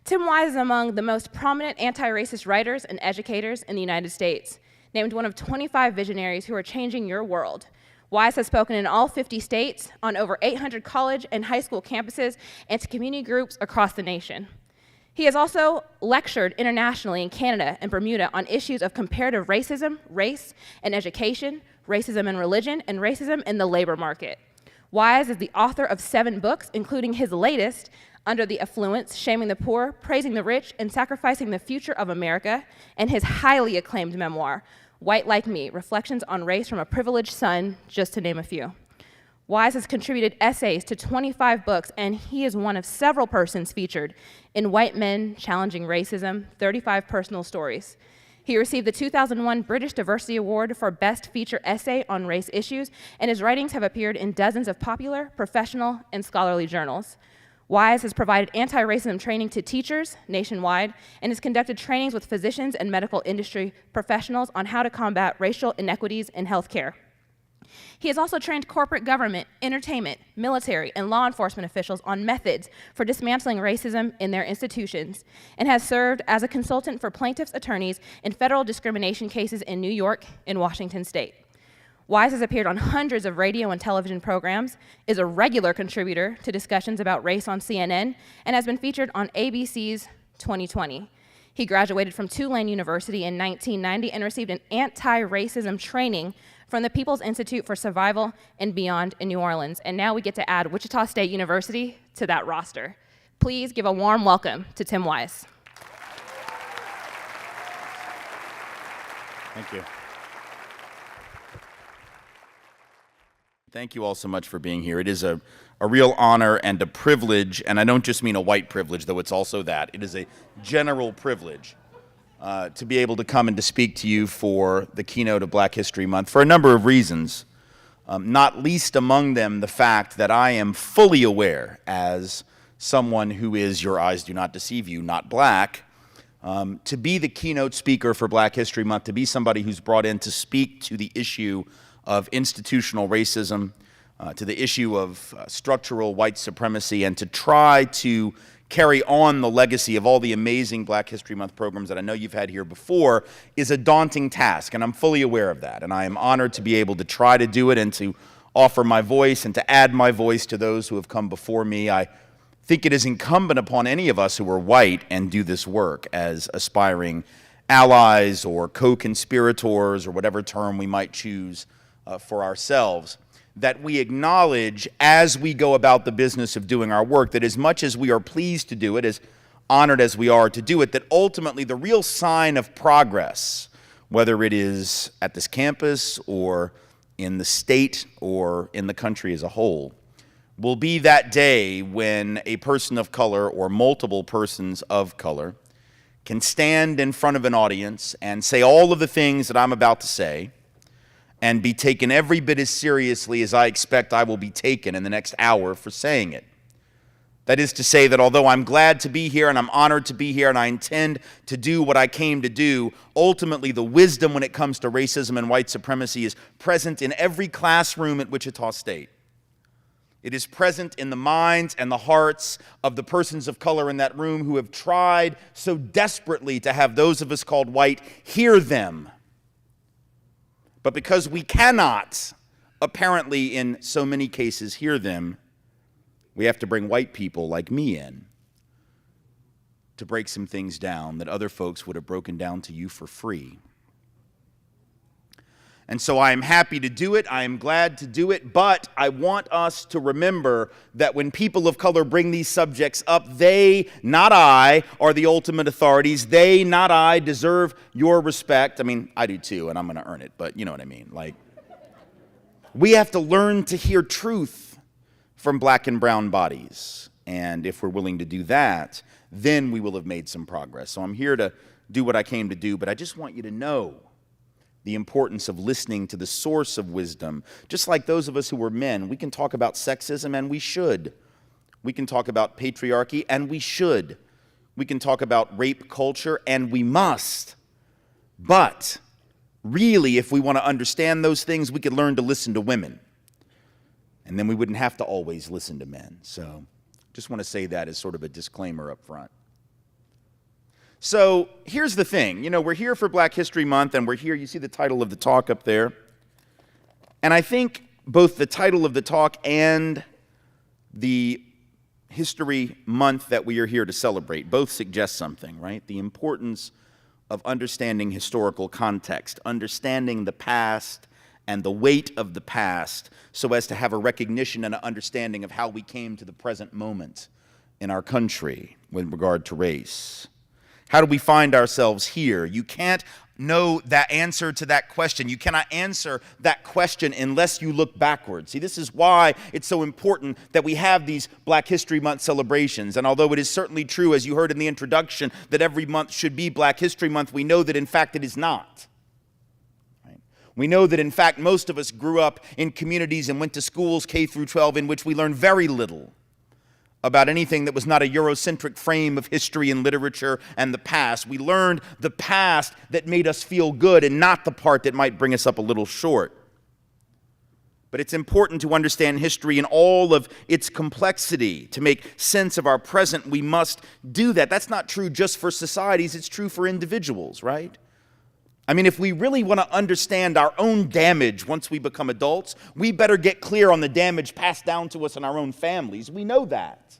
Tim Wise is among the most prominent anti-racist writers and educators in the United States, named one of 25 visionaries who are changing your world. Wise has spoken in all 50 states, on over 800 college and high school campuses, and to community groups across the nation. He has also lectured internationally in Canada and Bermuda on issues of comparative racism, race and education, racism in religion, and racism in the labor market. Wise is the author of 7 books, including his latest, Under the Affluence, Shaming the Poor, Praising the Rich, and Sacrificing the Future of America, and his highly acclaimed memoir, White Like Me, Reflections on Race from a Privileged Son, just to name a few. Wise has contributed essays to 25 books, and he is one of several persons featured in White Men Challenging Racism, 35 Personal Stories. He received the 2001 British Diversity Award for Best Feature Essay on Race Issues, and his writings have appeared in dozens of popular, professional, and scholarly journals. Wise has provided anti-racism training to teachers nationwide and has conducted trainings with physicians and medical industry professionals on how to combat racial inequities in healthcare. He has also trained corporate government, entertainment, military, and law enforcement officials on methods for dismantling racism in their institutions, and has served as a consultant for plaintiffs' attorneys in federal discrimination cases in New York and Washington State. Wise has appeared on hundreds of radio and television programs, is a regular contributor to discussions about race on CNN, and has been featured on ABC's 2020. He graduated from Tulane University in 1990 and received an anti-racism training from the People's Institute for Survival and Beyond in New Orleans. And now we get to add Wichita State University to that roster. Please give a warm welcome to Tim Wise. Thank you. Thank you all so much for being here. It is a real honor and a privilege, and I don't just mean a white privilege, though it's also that. It is a general privilege to be able to come and to speak to you for the keynote of Black History Month for a number of reasons, not least among them the fact that I am fully aware, as someone who is, your eyes do not deceive you, not black, to be the keynote speaker for Black History Month, to be somebody who's brought in to speak to the issue of institutional racism, to the issue of structural white supremacy, and to try to carry on the legacy of all the amazing Black History Month programs that I know you've had here before is a daunting task, and I'm fully aware of that. And I am honored to be able to try to do it and to offer my voice and to add my voice to those who have come before me. I think it is incumbent upon any of us who are white and do this work as aspiring allies or co-conspirators or whatever term we might choose for ourselves, that we acknowledge as we go about the business of doing our work that as much as we are pleased to do it, as honored as we are to do it, that ultimately the real sign of progress, whether it is at this campus or in the state or in the country as a whole, will be that day when a person of color or multiple persons of color can stand in front of an audience and say all of the things that I'm about to say and be taken every bit as seriously as I expect I will be taken in the next hour for saying it. That is to say that although I'm glad to be here and I'm honored to be here and I intend to do what I came to do, ultimately the wisdom when it comes to racism and white supremacy is present in every classroom at Wichita State. It is present in the minds and the hearts of the persons of color in that room who have tried so desperately to have those of us called white hear them. But because we cannot, apparently in so many cases, hear them, we have to bring white people like me in to break some things down that other folks would have broken down to you for free. And so I am happy to do it, I am glad to do it, but I want us to remember that when people of color bring these subjects up, they, not I, are the ultimate authorities. They, not I, deserve your respect. I mean, I do too, and I'm going to earn it, but you know what I mean. Like, we have to learn to hear truth from black and brown bodies. And if we're willing to do that, then we will have made some progress. So I'm here to do what I came to do, but I just want you to know the importance of listening to the source of wisdom. Just like those of us who are men, we can talk about sexism, and we should. We can talk about patriarchy, and we should. We can talk about rape culture, and we must. But really, if we want to understand those things, we could learn to listen to women. And then we wouldn't have to always listen to men. So just want to say that as sort of a disclaimer up front. So here's the thing. We're here for Black History Month, and we're here, you see the title of the talk up there. And I think both the title of the talk and the History Month that we are here to celebrate both suggest something, right? The importance of understanding historical context, understanding the past and the weight of the past so as to have a recognition and an understanding of how we came to the present moment in our country with regard to race. How do we find ourselves here? You can't know that answer to that question. You cannot answer that question unless you look backwards. See, this is why it's so important that we have these Black History Month celebrations. And although it is certainly true, as you heard in the introduction, that every month should be Black History Month, we know that in fact it is not. Right? We know that in fact most of us grew up in communities and went to schools K through 12 in which we learned very little about anything that was not a Eurocentric frame of history and literature and the past. We learned the past that made us feel good and not the part that might bring us up a little short. But it's important to understand history in all of its complexity. To make sense of our present, we must do that. That's not true just for societies, it's true for individuals, right? I mean, if we really want to understand our own damage once we become adults, we better get clear on the damage passed down to us in our own families. We know that.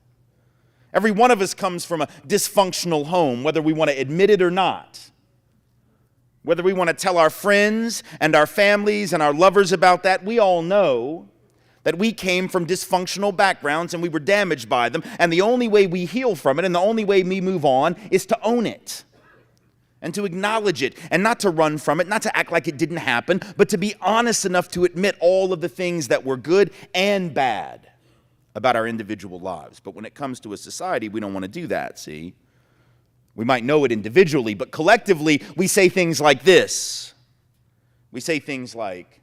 Every one of us comes from a dysfunctional home, whether we want to admit it or not. Whether we want to tell our friends and our families and our lovers about that, we all know that we came from dysfunctional backgrounds and we were damaged by them. And the only way we heal from it and the only way we move on is to own it. And to acknowledge it, and not to run from it, not to act like it didn't happen, but to be honest enough to admit all of the things that were good and bad about our individual lives. But when it comes to a society, we don't want to do that, see? We might know it individually, but collectively, we say things like this. We say things like,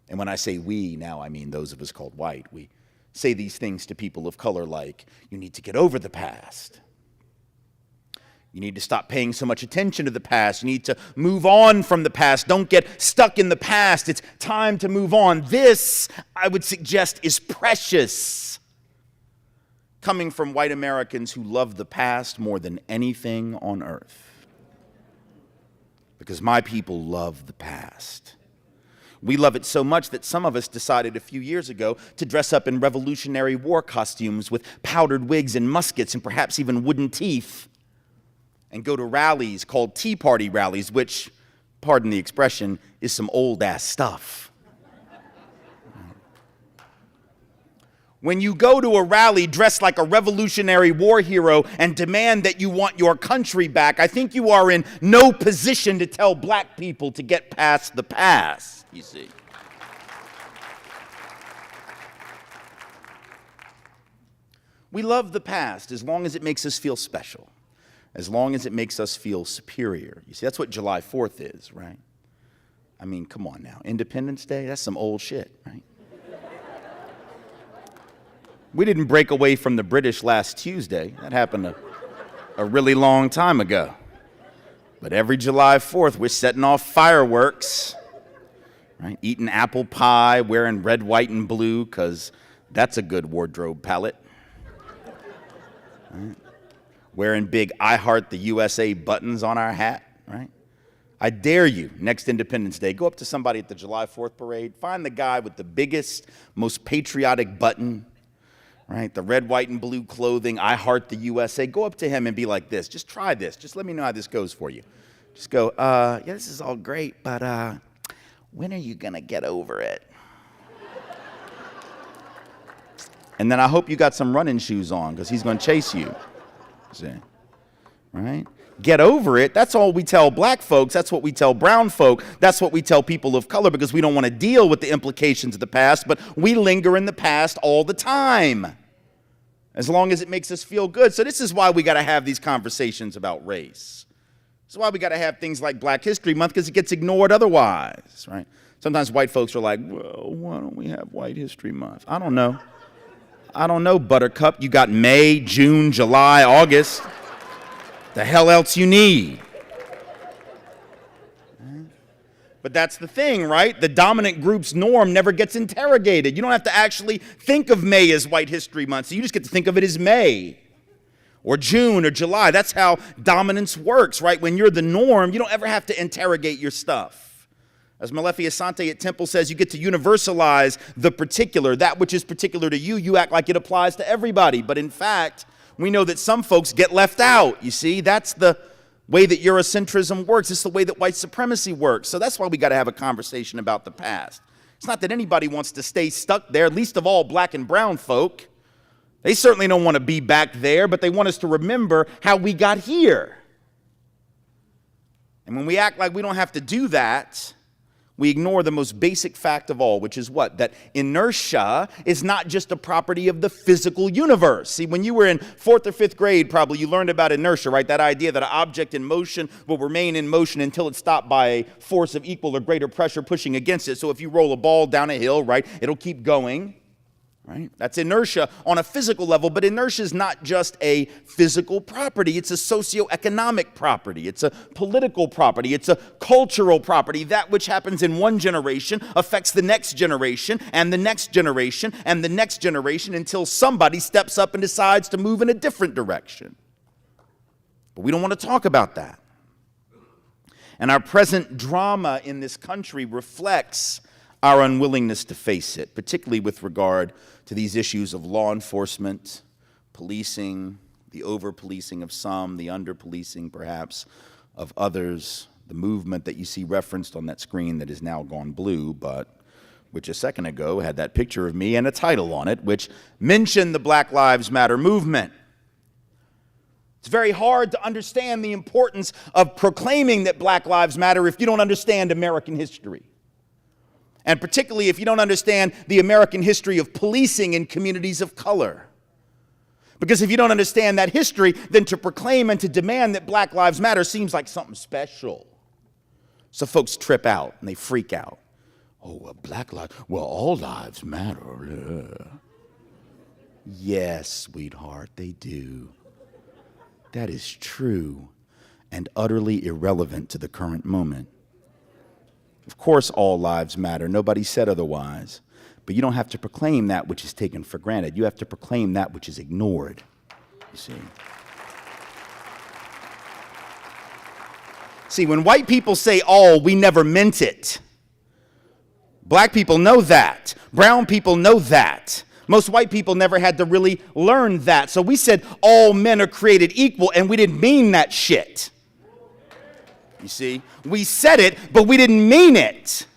and when I say we now, I mean those of us called white, we say these things to people of color like, you need to get over the past. You need to stop paying so much attention to the past. You need to move on from the past. Don't get stuck in the past. It's time to move on. This, I would suggest, is precious. Coming from white Americans who love the past more than anything on earth. Because my people love the past. We love it so much that some of us decided a few years ago to dress up in Revolutionary War costumes with powdered wigs and muskets and perhaps even wooden teeth, and go to rallies called Tea Party rallies, which, pardon the expression, is some old-ass stuff. When you go to a rally dressed like a Revolutionary War hero and demand that you want your country back, I think you are in no position to tell black people to get past the past, you see. We love the past as long as it makes us feel special. As long as it makes us feel superior. You see, that's what July 4th is, right? I mean, come on now. Independence Day, that's some old shit, right? We didn't break away from the British last Tuesday. That happened a really long time ago. But every July 4th, we're setting off fireworks, right? Eating apple pie, wearing red, white, and blue, because that's a good wardrobe palette. Right? Wearing big I Heart the USA buttons on our hat, right? I dare you, next Independence Day, go up to somebody at the July 4th parade, find the guy with the biggest, most patriotic button, right? The red, white, and blue clothing, I Heart the USA. Go up to him and be like this. Just try this. Just let me know how this goes for you. Just go, yeah, this is all great, but when are you going to get over it? And then I hope you got some running shoes on, because he's going to chase you. See, right? Get over it. That's all we tell black folks. That's what we tell brown folk. That's what we tell people of color, because we don't want to deal with the implications of the past, but we linger in the past all the time, as long as it makes us feel good. So this is why we got to have these conversations about race. This is why we got to have things like Black History Month, because it gets ignored otherwise, right? Sometimes white folks are like, well, why don't we have White History Month? I don't know. I don't know, Buttercup. You got May, June, July, August. The hell else you need? But that's the thing, right? The dominant group's norm never gets interrogated. You don't have to actually think of May as White History Month, so you just get to think of it as May. or June or July. That's how dominance works, right? When you're the norm, you don't ever have to interrogate your stuff. As Malefi Asante at Temple says, you get to universalize the particular. That which is particular to you, you act like it applies to everybody. But in fact, we know that some folks get left out. You see, that's the way that Eurocentrism works. It's the way that white supremacy works. So that's why we got to have a conversation about the past. It's not that anybody wants to stay stuck there, least of all black and brown folk. They certainly don't want to be back there, but they want us to remember how we got here. And when we act like we don't have to do that, we ignore the most basic fact of all, which is what? That inertia is not just a property of the physical universe. See, when you were in 4th or 5th grade, probably, you learned about inertia, right? That idea that an object in motion will remain in motion until it's stopped by a force of equal or greater pressure pushing against it. So if you roll a ball down a hill, right, it'll keep going. Right? That's inertia on a physical level, but inertia is not just a physical property. It's a socioeconomic property. It's a political property. It's a cultural property. That which happens in one generation affects the next generation and the next generation and the next generation until somebody steps up and decides to move in a different direction. But we don't want to talk about that. And our present drama in this country reflects our unwillingness to face it, particularly with regard to these issues of law enforcement, policing, the over-policing of some, the under-policing perhaps of others, the movement that you see referenced on that screen that is now gone blue, but which a second ago had that picture of me and a title on it, which mentioned the Black Lives Matter movement. It's very hard to understand the importance of proclaiming that Black Lives Matter if you don't understand American history. And particularly if you don't understand the American history of policing in communities of color. Because if you don't understand that history, then to proclaim and to demand that Black Lives Matter seems like something special. So folks trip out and they freak out. Oh, well, Black lives, well, all lives matter. Yes, sweetheart, they do. That is true and utterly irrelevant to the current moment. Of course, all lives matter. Nobody said otherwise. But you don't have to proclaim that which is taken for granted. You have to proclaim that which is ignored, you see. See, when white people say all, we never meant it. Black people know that. Brown people know that. Most white people never had to really learn that. So we said all men are created equal, and we didn't mean that shit. You see, we said it, but we didn't mean it.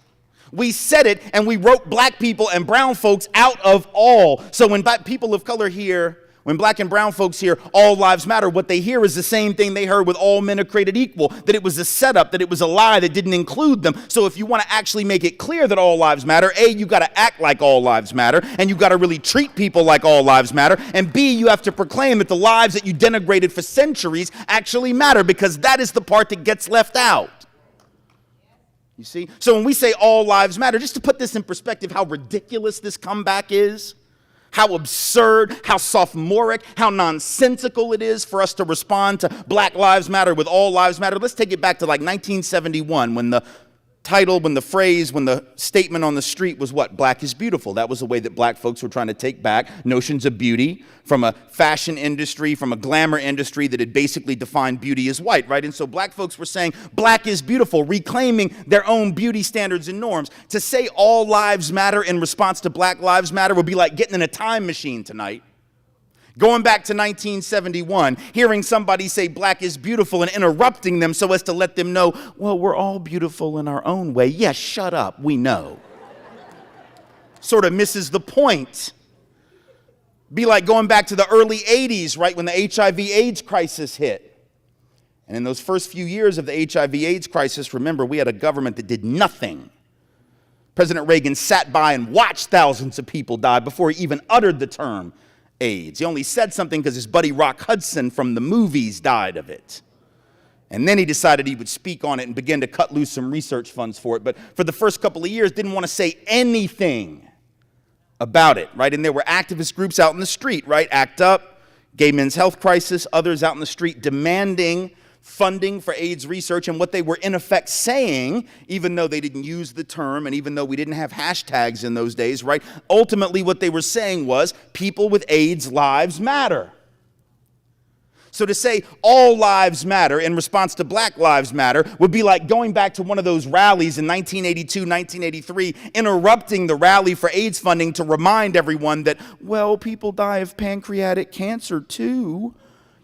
We said it, and we wrote black people and brown folks out of all. So when people of color hear, when black and brown folks hear all lives matter, what they hear is the same thing they heard with all men are created equal, that it was a setup, that it was a lie that didn't include them. So if you want to actually make it clear that all lives matter, A, you got to act like all lives matter, and you got to really treat people like all lives matter, and B, you have to proclaim that the lives that you denigrated for centuries actually matter, because that is the part that gets left out. You see? So when we say all lives matter, just to put this in perspective, how ridiculous this comeback is, how absurd, how sophomoric, how nonsensical it is for us to respond to Black Lives Matter with all lives matter. Let's take it back to like 1971 when the title, when the statement on the street was what? Black is beautiful. That was the way that black folks were trying to take back notions of beauty from a fashion industry, from a glamour industry that had basically defined beauty as white, right? And so black folks were saying black is beautiful, reclaiming their own beauty standards and norms. To say all lives matter in response to Black Lives Matter would be like getting in a time machine tonight. Going back to 1971, hearing somebody say black is beautiful and interrupting them so as to let them know, well, we're all beautiful in our own way. Yes, shut up, we know. Sort of misses the point. Be like going back to the early 80s, right, when the HIV/AIDS crisis hit. And in those first few years of the HIV/AIDS crisis, remember, we had a government that did nothing. President Reagan sat by and watched thousands of people die before he even uttered the term AIDS. He only said something because his buddy Rock Hudson from the movies died of it. And then he decided he would speak on it and begin to cut loose some research funds for it. But for the first couple of years, didn't want to say anything about it, right? And there were activist groups out in the street, right? ACT UP, Gay Men's Health Crisis, others out in the street demanding funding for AIDS research. And what they were in effect saying, even though they didn't use the term and even though we didn't have hashtags in those days, right? Ultimately what they were saying was people with AIDS lives matter. So to say all lives matter in response to Black Lives Matter would be like going back to one of those rallies in 1982, 1983, interrupting the rally for AIDS funding to remind everyone that, well, people die of pancreatic cancer too.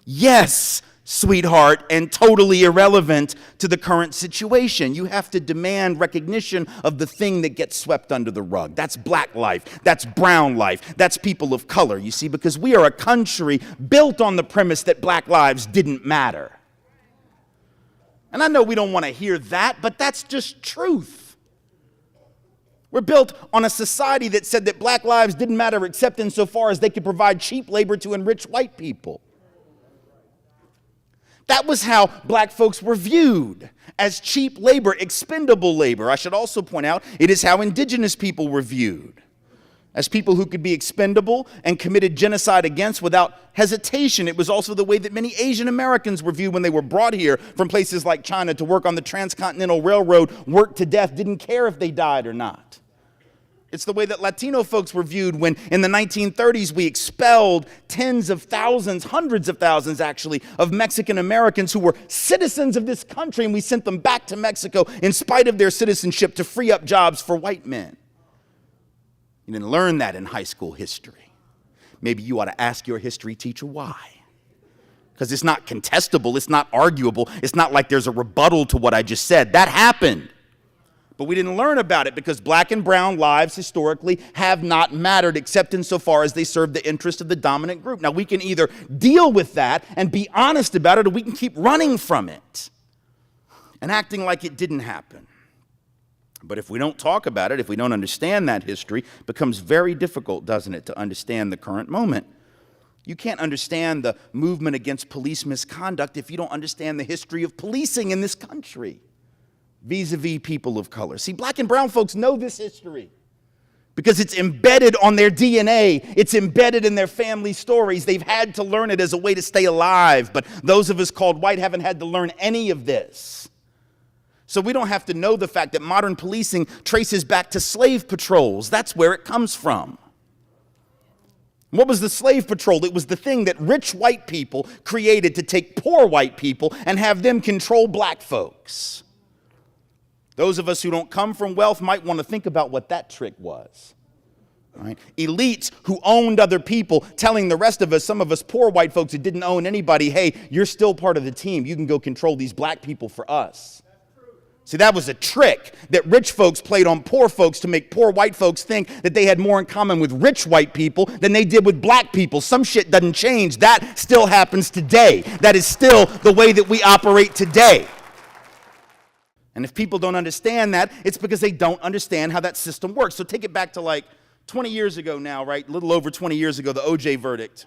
Yes, sweetheart, and totally irrelevant to the current situation. You have to demand recognition of the thing that gets swept under the rug. That's Black life, that's brown life, that's people of color, you see, because we are a country built on the premise that Black lives didn't matter. And I know we don't want to hear that, but that's just truth. We're built on a society that said that Black lives didn't matter except insofar as they could provide cheap labor to enrich white people. That was how Black folks were viewed, as cheap labor, expendable labor. I should also point out, it is how indigenous people were viewed, as people who could be expendable and committed genocide against without hesitation. It was also the way that many Asian Americans were viewed when they were brought here from places like China to work on the Transcontinental Railroad, worked to death, didn't care if they died or not. It's the way that Latino folks were viewed when, in the 1930s, we expelled tens of thousands, hundreds of thousands, actually, of Mexican Americans who were citizens of this country, and we sent them back to Mexico in spite of their citizenship to free up jobs for white men. You didn't learn that in high school history. Maybe you ought to ask your history teacher why. Because it's not contestable, it's not arguable, it's not like there's a rebuttal to what I just said. That happened. But we didn't learn about it because Black and brown lives historically have not mattered except insofar as they serve the interest of the dominant group. Now, we can either deal with that and be honest about it, or we can keep running from it and acting like it didn't happen. But if we don't talk about it, if we don't understand that history, it becomes very difficult, doesn't it, to understand the current moment. You can't understand the movement against police misconduct if you don't understand the history of policing in this country vis-a-vis people of color. See, Black and brown folks know this history because it's embedded on their DNA. It's embedded in their family stories. They've had to learn it as a way to stay alive, but those of us called white haven't had to learn any of this. So we don't have to know the fact that modern policing traces back to slave patrols. That's where it comes from. What was the slave patrol? It was the thing that rich white people created to take poor white people and have them control Black folks. Those of us who don't come from wealth might want to think about what that trick was. Right? Elites who owned other people telling the rest of us, some of us poor white folks who didn't own anybody, hey, you're still part of the team. You can go control these Black people for us. See, that was a trick that rich folks played on poor folks to make poor white folks think that they had more in common with rich white people than they did with Black people. Some shit doesn't change. That still happens today. That is still the way that we operate today. And if people don't understand that, it's because they don't understand how that system works. So take it back to like 20 years ago now, right? A little over 20 years ago, the OJ verdict.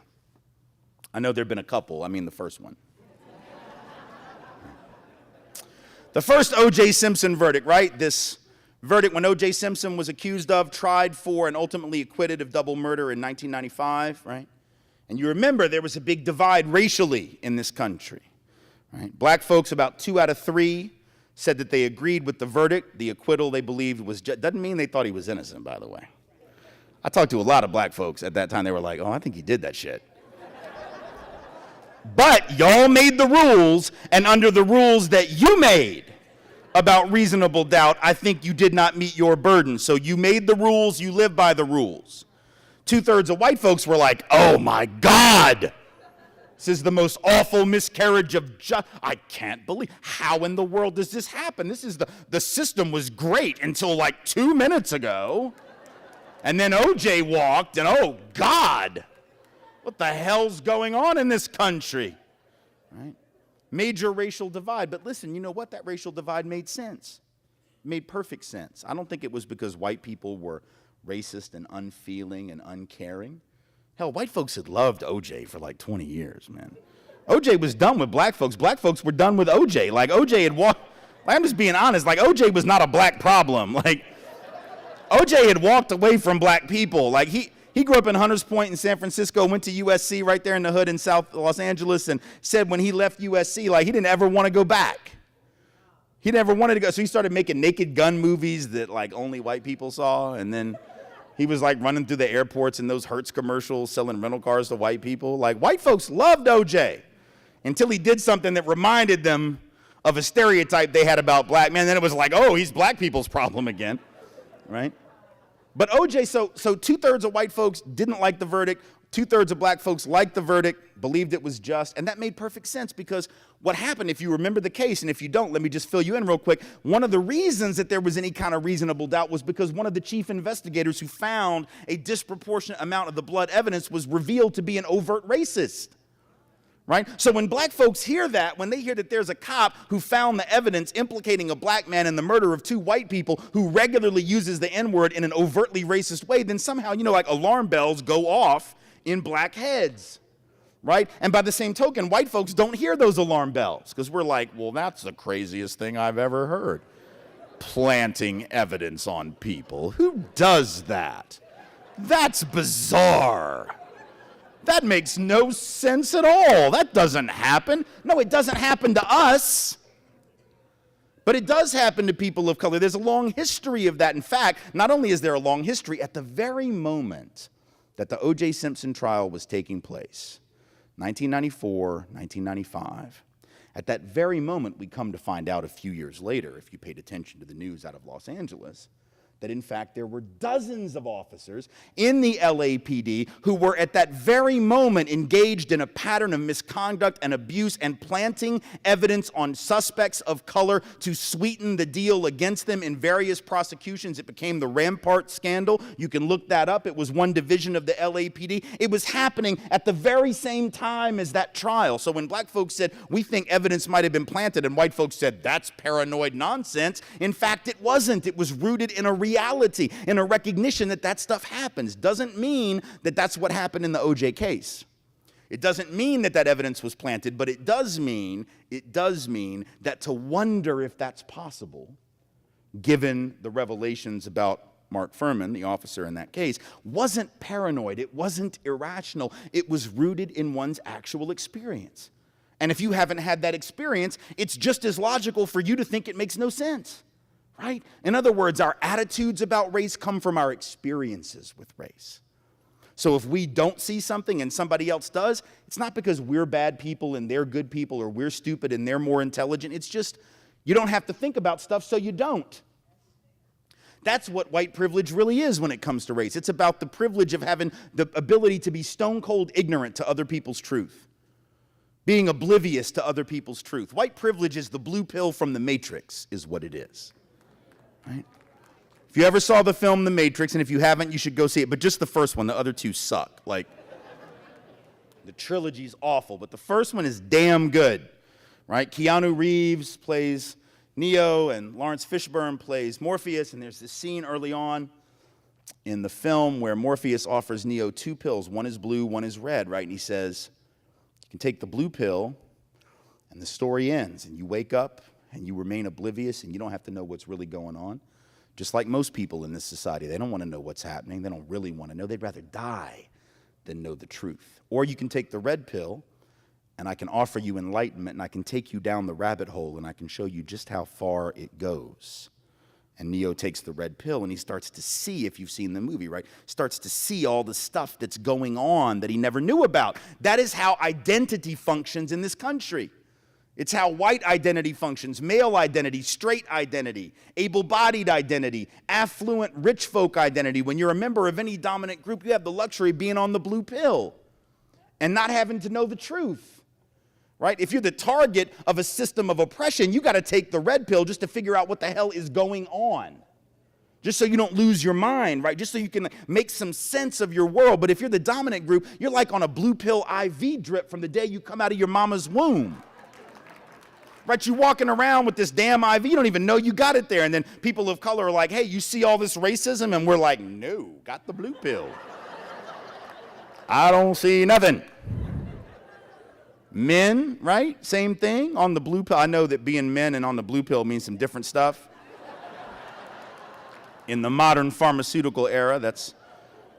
I know there have been a couple. I mean the first one. The first O.J. Simpson verdict, right? This verdict when O.J. Simpson was accused of, tried for, and ultimately acquitted of double murder in 1995, right? And you remember there was a big divide racially in this country, right? Black folks, about 2 out of 3, said that they agreed with the verdict. The acquittal they believed was just, doesn't mean they thought he was innocent, by the way. I talked to a lot of Black folks at that time. They were like, oh, I think he did that shit. But y'all made the rules, and under the rules that you made about reasonable doubt, I think you did not meet your burden. So you made the rules, you live by the rules. 2/3 of white folks were like, oh my God, this is the most awful miscarriage of justice. I can't believe, how in the world does this happen? This is the system was great until like 2 minutes ago. And then OJ walked, and oh God, what the hell's going on in this country? Right? Major racial divide. But listen, you know what? That racial divide made sense. It made perfect sense. I don't think it was because white people were racist and unfeeling and uncaring. Hell, white folks had loved OJ for like 20 years, man. OJ was done with Black folks. Black folks were done with OJ. Like OJ had walked, I'm just being honest, like OJ was not a Black problem. Like OJ had walked away from Black people. Like he grew up in Hunters Point in San Francisco, went to USC right there in the hood in South Los Angeles, and said when he left USC, like he didn't ever want to go back. He never wanted to go. So he started making Naked Gun movies that like only white people saw, and then he was like running through the airports in those Hertz commercials selling rental cars to white people. Like white folks loved OJ. until he did something that reminded them of a stereotype they had about black men. Then it was like, oh, he's black people's problem again, right? But OJ, so 2/3 of white folks didn't like the verdict. 2/3 of black folks liked the verdict, believed it was just, and that made perfect sense because what happened, if you remember the case, and if you don't, let me just fill you in real quick. One of the reasons that there was any kind of reasonable doubt was because one of the chief investigators who found a disproportionate amount of the blood evidence was revealed to be an overt racist. Right? So when black folks hear that, when they hear that there's a cop who found the evidence implicating a black man in the murder of 2 white people who regularly uses the N-word in an overtly racist way, then somehow, like alarm bells go off in black heads. Right? And by the same token, white folks don't hear those alarm bells because we're like, well, that's the craziest thing I've ever heard. Planting evidence on people. Who does that? That's bizarre. That makes no sense at all. That doesn't happen. No, it doesn't happen to us. But it does happen to people of color. There's a long history of that. In fact, not only is there a long history, at the very moment that the O.J. Simpson trial was taking place, 1994, 1995, at that very moment, we come to find out a few years later, if you paid attention to the news out of Los Angeles, that in fact there were dozens of officers in the LAPD who were at that very moment engaged in a pattern of misconduct and abuse and planting evidence on suspects of color to sweeten the deal against them in various prosecutions. It became the Rampart scandal. You can look that up. It was one division of the LAPD. It was happening at the very same time as that trial. So when black folks said, we think evidence might have been planted, and white folks said, that's paranoid nonsense, in fact, it wasn't. It was rooted in a reality, in a recognition that that stuff happens. Doesn't mean that that's what happened in the O.J. case. It doesn't mean that that evidence was planted, but it does mean that to wonder if that's possible, given the revelations about Mark Furman, the officer in that case, wasn't paranoid. It wasn't irrational. It was rooted in one's actual experience. And if you haven't had that experience, it's just as logical for you to think it makes no sense. Right? In other words, our attitudes about race come from our experiences with race. So if we don't see something and somebody else does, it's not because we're bad people and they're good people, or we're stupid and they're more intelligent. It's just you don't have to think about stuff, so you don't. That's what white privilege really is when it comes to race. It's about the privilege of having the ability to be stone cold ignorant to other people's truth, being oblivious to other people's truth. White privilege is the blue pill from the Matrix, is what it is. Right? If you ever saw the film The Matrix, and if you haven't, you should go see it, but just the first one. The other two suck. Like, the trilogy's awful, but the first one is damn good. Right? Keanu Reeves plays Neo, and Lawrence Fishburne plays Morpheus, and there's this scene early on in the film where Morpheus offers Neo 2 pills. One is blue, one is red, right? And he says, you can take the blue pill, and the story ends, and you wake up, and you remain oblivious, and you don't have to know what's really going on. Just like most people in this society, they don't want to know what's happening. They don't really want to know. They'd rather die than know the truth. Or you can take the red pill, and I can offer you enlightenment, and I can take you down the rabbit hole, and I can show you just how far it goes. And Neo takes the red pill, and he starts to see, if you've seen the movie, right, starts to see all the stuff that's going on that he never knew about. That is how identity functions in this country. It's how white identity functions, male identity, straight identity, able-bodied identity, affluent rich folk identity. When you're a member of any dominant group, you have the luxury of being on the blue pill and not having to know the truth, right? If you're the target of a system of oppression, you got to take the red pill just to figure out what the hell is going on, just so you don't lose your mind, right? Just so you can make some sense of your world. But if you're the dominant group, you're like on a blue pill IV drip from the day you come out of your mama's womb. Right, you're walking around with this damn IV, you don't even know you got it there. And then people of color are like, hey, you see all this racism? And we're like, no, got the blue pill. I don't see nothing. Men, right, same thing, on the blue pill. I know that being men and on the blue pill means some different stuff. In the modern pharmaceutical era, that's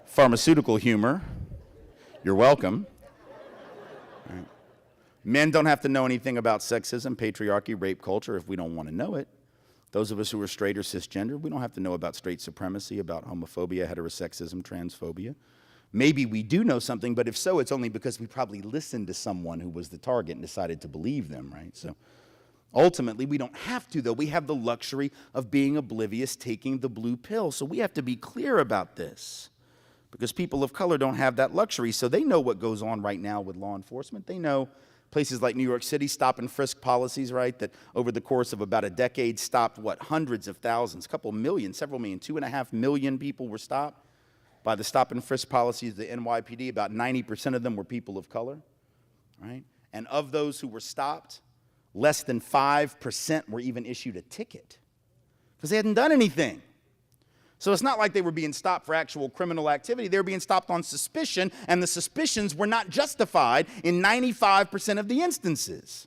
pharmaceutical humor. You're welcome. Men don't have to know anything about sexism, patriarchy, rape culture if we don't want to know it. Those of us who are straight or cisgender, we don't have to know about straight supremacy, about homophobia, heterosexism, transphobia. Maybe we do know something, but if so, it's only because we probably listened to someone who was the target and decided to believe them, right? So ultimately, we don't have to, though. We have the luxury of being oblivious, taking the blue pill. So we have to be clear about this, because people of color don't have that luxury. So they know what goes on right now with law enforcement. They know places like New York City, stop and frisk policies, right, that over the course of about a decade stopped, what, hundreds of thousands, a couple million, several million, 2.5 million people were stopped by the stop and frisk policies of the NYPD. About 90% of them were people of color, right? And of those who were stopped, less than 5% were even issued a ticket because they hadn't done anything. So it's not like they were being stopped for actual criminal activity. They were being stopped on suspicion, and the suspicions were not justified in 95% of the instances.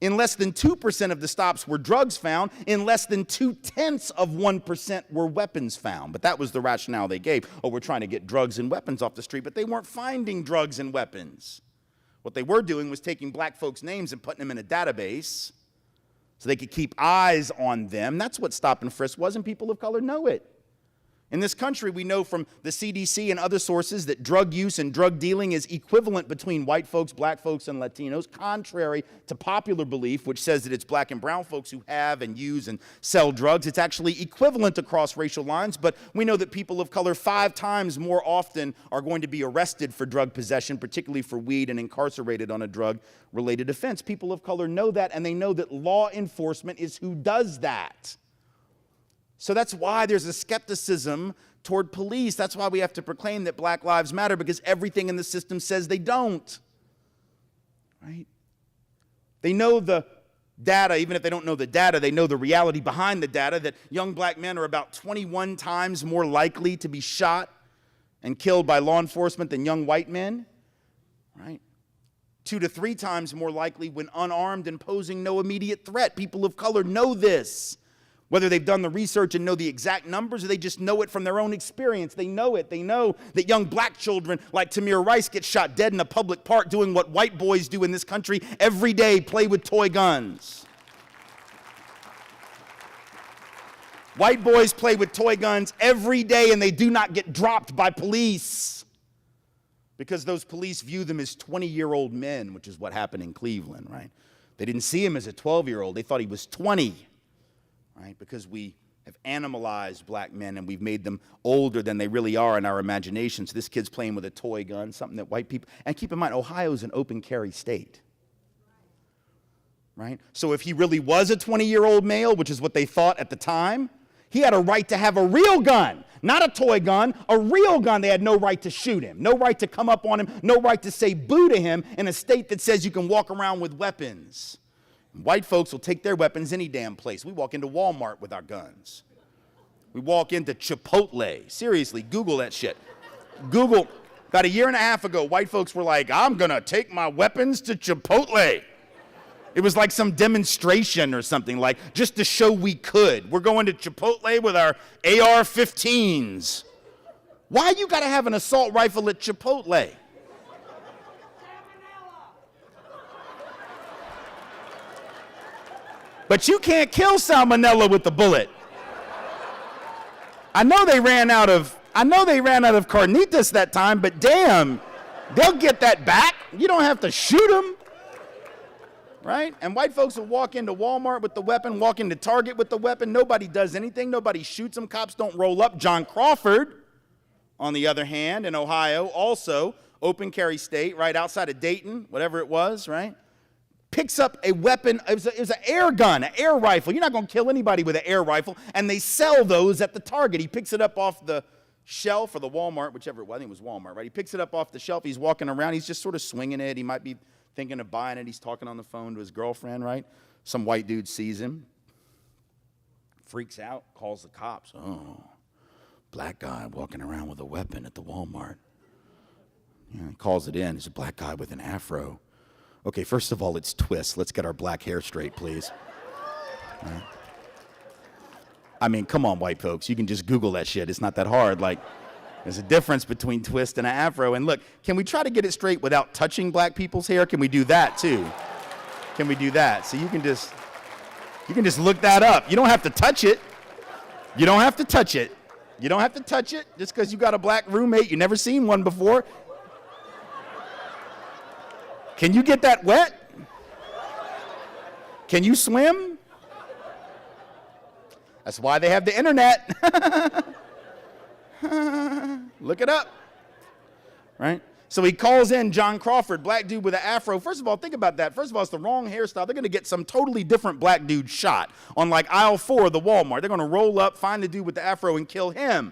In less than 2% of the stops were drugs found. In less than 0.2% were weapons found. But that was the rationale they gave. Oh, we're trying to get drugs and weapons off the street. But they weren't finding drugs and weapons. What they were doing was taking black folks' names and putting them in a database so they could keep eyes on them. That's what stop and frisk was, and people of color know it. In this country, we know from the CDC and other sources that drug use and drug dealing is equivalent between white folks, black folks, and Latinos, contrary to popular belief, which says that it's black and brown folks who have and use and sell drugs. It's actually equivalent across racial lines, but we know that people of color 5 times more often are going to be arrested for drug possession, particularly for weed, and incarcerated on a drug-related offense. People of color know that, and they know that law enforcement is who does that. So that's why there's a skepticism toward police. That's why we have to proclaim that Black Lives Matter, because everything in the system says they don't. Right? They know the data. Even if they don't know the data, they know the reality behind the data, that young black men are about 21 times more likely to be shot and killed by law enforcement than young white men. Right? 2 to 3 times more likely when unarmed and posing no immediate threat. People of color know this. Whether they've done the research and know the exact numbers, or they just know it from their own experience. They know it. They know that young black children like Tamir Rice get shot dead in a public park doing what white boys do in this country every day, play with toy guns. White boys play with toy guns every day, and they do not get dropped by police because those police view them as 20-year-old men, which is what happened in Cleveland, right? They didn't see him as a 12-year-old. They thought he was 20. Right? Because we have animalized black men and we've made them older than they really are in our imaginations. This kid's playing with a toy gun, something that white people, and keep in mind, Ohio's an open carry state. Right? So if he really was a 20-year-old male, which is what they thought at the time, he had a right to have a real gun, not a toy gun, a real gun. They had no right to shoot him, no right to come up on him, no right to say boo to him in a state that says you can walk around with weapons. White folks will take their weapons any damn place. We walk into Walmart with our guns. We walk into Chipotle. Seriously, Google that shit. Google, about a year and a half ago, white folks were like, I'm gonna take my weapons to Chipotle. It was like some demonstration or something, like just to show we could. We're going to Chipotle with our AR-15s. Why you gotta have an assault rifle at Chipotle? But you can't kill salmonella with the bullet. I know they ran out of carnitas that time, but damn, they'll get that back. You don't have to shoot them. Right? And white folks will walk into Walmart with the weapon, walk into Target with the weapon. Nobody does anything. Nobody shoots them. Cops don't roll up. John Crawford, on the other hand, in Ohio, also open carry state, right outside of Dayton, whatever it was, right? Picks up a weapon. It was an air gun, an air rifle. You're not going to kill anybody with an air rifle, and they sell those at the Target. He picks it up off the shelf, or the Walmart, whichever it was. I think it was Walmart, right? He picks it up off the shelf. He's walking around. He's just sort of swinging it. He might be thinking of buying it. He's talking on the phone to his girlfriend, right? Some white dude sees him, freaks out, calls the cops. Oh, black guy walking around with a weapon at the Walmart. Yeah, he calls it in. It's a black guy with an afro. Okay, first of all, it's Twist. Let's get our black hair straight, please. Right. I mean, come on, white folks. You can just Google that shit. It's not that hard. Like, there's a difference between Twist and an afro. And look, can we try to get it straight without touching black people's hair? Can we do that, too? Can we do that? So you can just look that up. You don't have to touch it. You don't have to touch it. You don't have to touch it just because you got a black roommate. You've never seen one before. Can you get that wet? Can you swim? That's why they have the internet. Look it up. Right? So he calls in John Crawford, black dude with an afro. First of all, think about that. First of all, it's the wrong hairstyle. They're going to get some totally different black dude shot on like aisle 4 of the Walmart. They're going to roll up, find the dude with the afro, and kill him.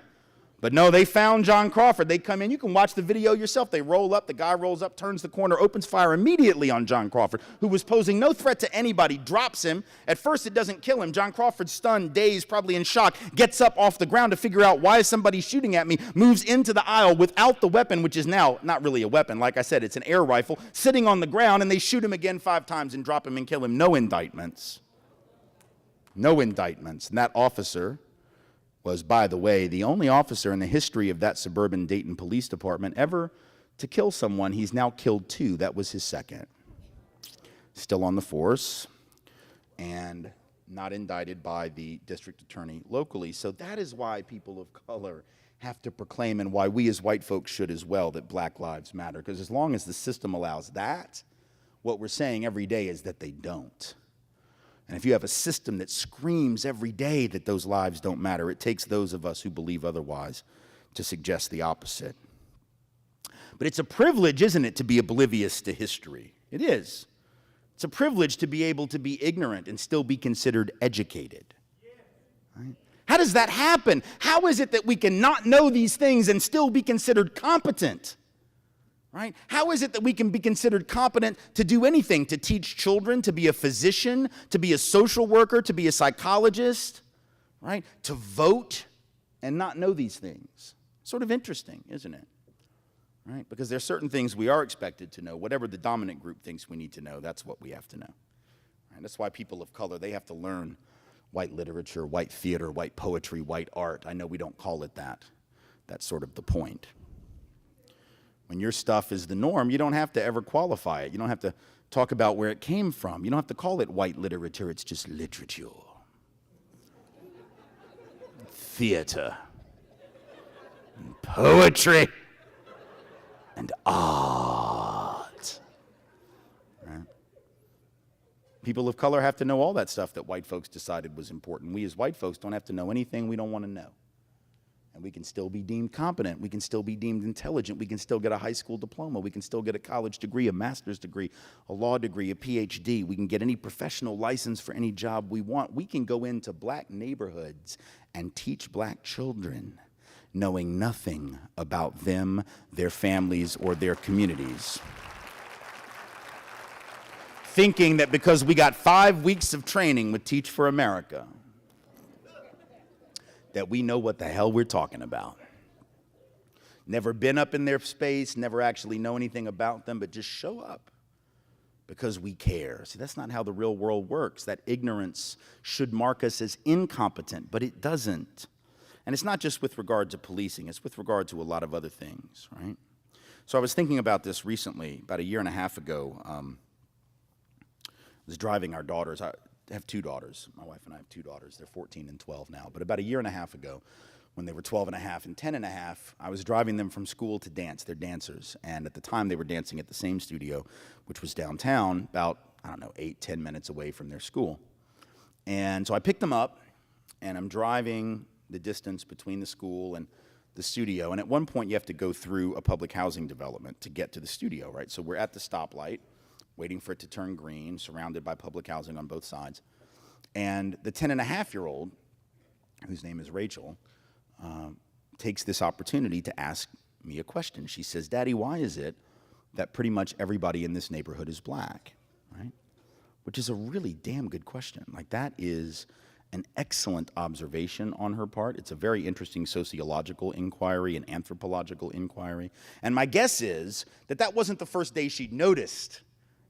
But no, they found John Crawford. They come in. You can watch the video yourself. They roll up. The guy rolls up, turns the corner, opens fire immediately on John Crawford, who was posing no threat to anybody, drops him. At first, it doesn't kill him. John Crawford's stunned, dazed, probably in shock, gets up off the ground to figure out why is somebody shooting at me, moves into the aisle without the weapon, which is now not really a weapon. Like I said, it's an air rifle, sitting on the ground, and they shoot him again 5 times and drop him and kill him. No indictments. No indictments. And that officer was, by the way, the only officer in the history of that suburban Dayton Police Department ever to kill someone. He's now killed 2. That was his second. Still on the force and not indicted by the district attorney locally. So that is why people of color have to proclaim, and why we as white folks should as well, that Black Lives Matter. Because as long as the system allows that, what we're saying every day is that they don't. And if you have a system that screams every day that those lives don't matter, it takes those of us who believe otherwise to suggest the opposite. But it's a privilege, isn't it, to be oblivious to history? It is. It's a privilege to be able to be ignorant and still be considered educated. Right? How does that happen? How is it that we can not know these things and still be considered competent? Right? How is it that we can be considered competent to do anything, to teach children, to be a physician, to be a social worker, to be a psychologist, right? To vote and not know these things? Sort of interesting, isn't it? Right? Because there are certain things we are expected to know. Whatever the dominant group thinks we need to know, that's what we have to know. Right? That's why people of color, they have to learn white literature, white theater, white poetry, white art. I know we don't call it that. That's sort of the point. When your stuff is the norm, you don't have to ever qualify it. You don't have to talk about where it came from. You don't have to call it white literature. It's just literature, theater, and poetry, and art. Right? People of color have to know all that stuff that white folks decided was important. We as white folks don't have to know anything we don't want to know. And we can still be deemed competent. We can still be deemed intelligent. We can still get a high school diploma. We can still get a college degree, a master's degree, a law degree, a PhD. We can get any professional license for any job we want. We can go into black neighborhoods and teach black children, knowing nothing about them, their families, or their communities. Thinking that because we got 5 weeks of training with Teach for America, that we know what the hell we're talking about. Never been up in their space, never actually know anything about them, but just show up because we care. See, that's not how the real world works. That ignorance should mark us as incompetent, but it doesn't. And it's not just with regard to policing, it's with regard to a lot of other things, right? So I was thinking about this recently, about a year and a half ago. I was driving our daughters. I have 2 daughters. My wife and I have 2 daughters. They're 14 and 12 now. But about a year and a half ago, when they were 12 and a half and 10 and a half, I was driving them from school to dance. They're dancers. And at the time, they were dancing at the same studio, which was downtown, about, 8-10 minutes away from their school. And so I picked them up, and I'm driving the distance between the school and the studio. And at one point, you have to go through a public housing development to get to the studio, right? So we're at the stoplight, waiting for it to turn green, surrounded by public housing on both sides. And the 10-and-a-half-year-old, whose name is Rachel, takes this opportunity to ask me a question. She says, "Daddy, why is it that pretty much everybody in this neighborhood is black?" Right? Which is a really damn good question. Like, that is an excellent observation on her part. It's a very interesting sociological inquiry and anthropological inquiry. And my guess is that that wasn't the first day she'd noticed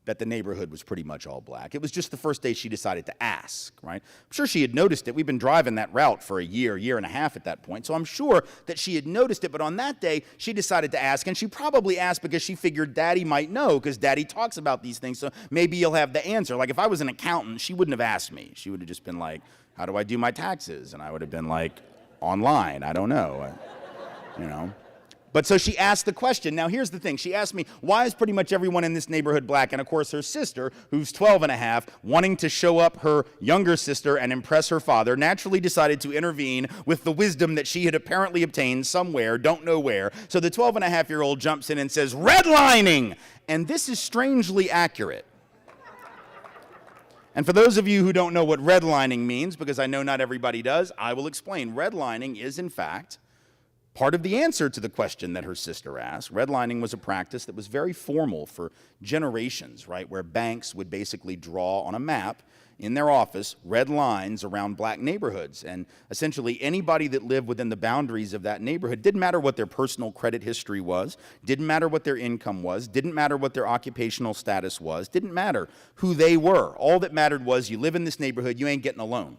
that the neighborhood was pretty much all black. It was just the first day she decided to ask, right? I'm sure she had noticed it. We've been driving that route for a year and a half at that point, so I'm sure that she had noticed it, but on that day, she decided to ask, and she probably asked because she figured Daddy might know, because Daddy talks about these things, so maybe he'll have the answer. Like, if I was an accountant, she wouldn't have asked me. She would have just been like, "How do I do my taxes?" And I would have been like, online. I don't know. You know. But so she asked the question. Now, here's the thing. She asked me, why is pretty much everyone in this neighborhood black? And, of course, her sister, who's 12 and a half, wanting to show up her younger sister and impress her father, naturally decided to intervene with the wisdom that she had apparently obtained somewhere, don't know where. So the 12-and-a-half-year-old jumps in and says, redlining! And this is strangely accurate. And for those of you who don't know what redlining means, because I know not everybody does, I will explain. Redlining is, in fact, part of the answer to the question that her sister asked. Redlining was a practice that was very formal for generations, right, where banks would basically draw on a map in their office red lines around black neighborhoods. And essentially anybody that lived within the boundaries of that neighborhood, didn't matter what their personal credit history was, didn't matter what their income was, didn't matter what their occupational status was, didn't matter who they were. All that mattered was you live in this neighborhood, you ain't getting a loan,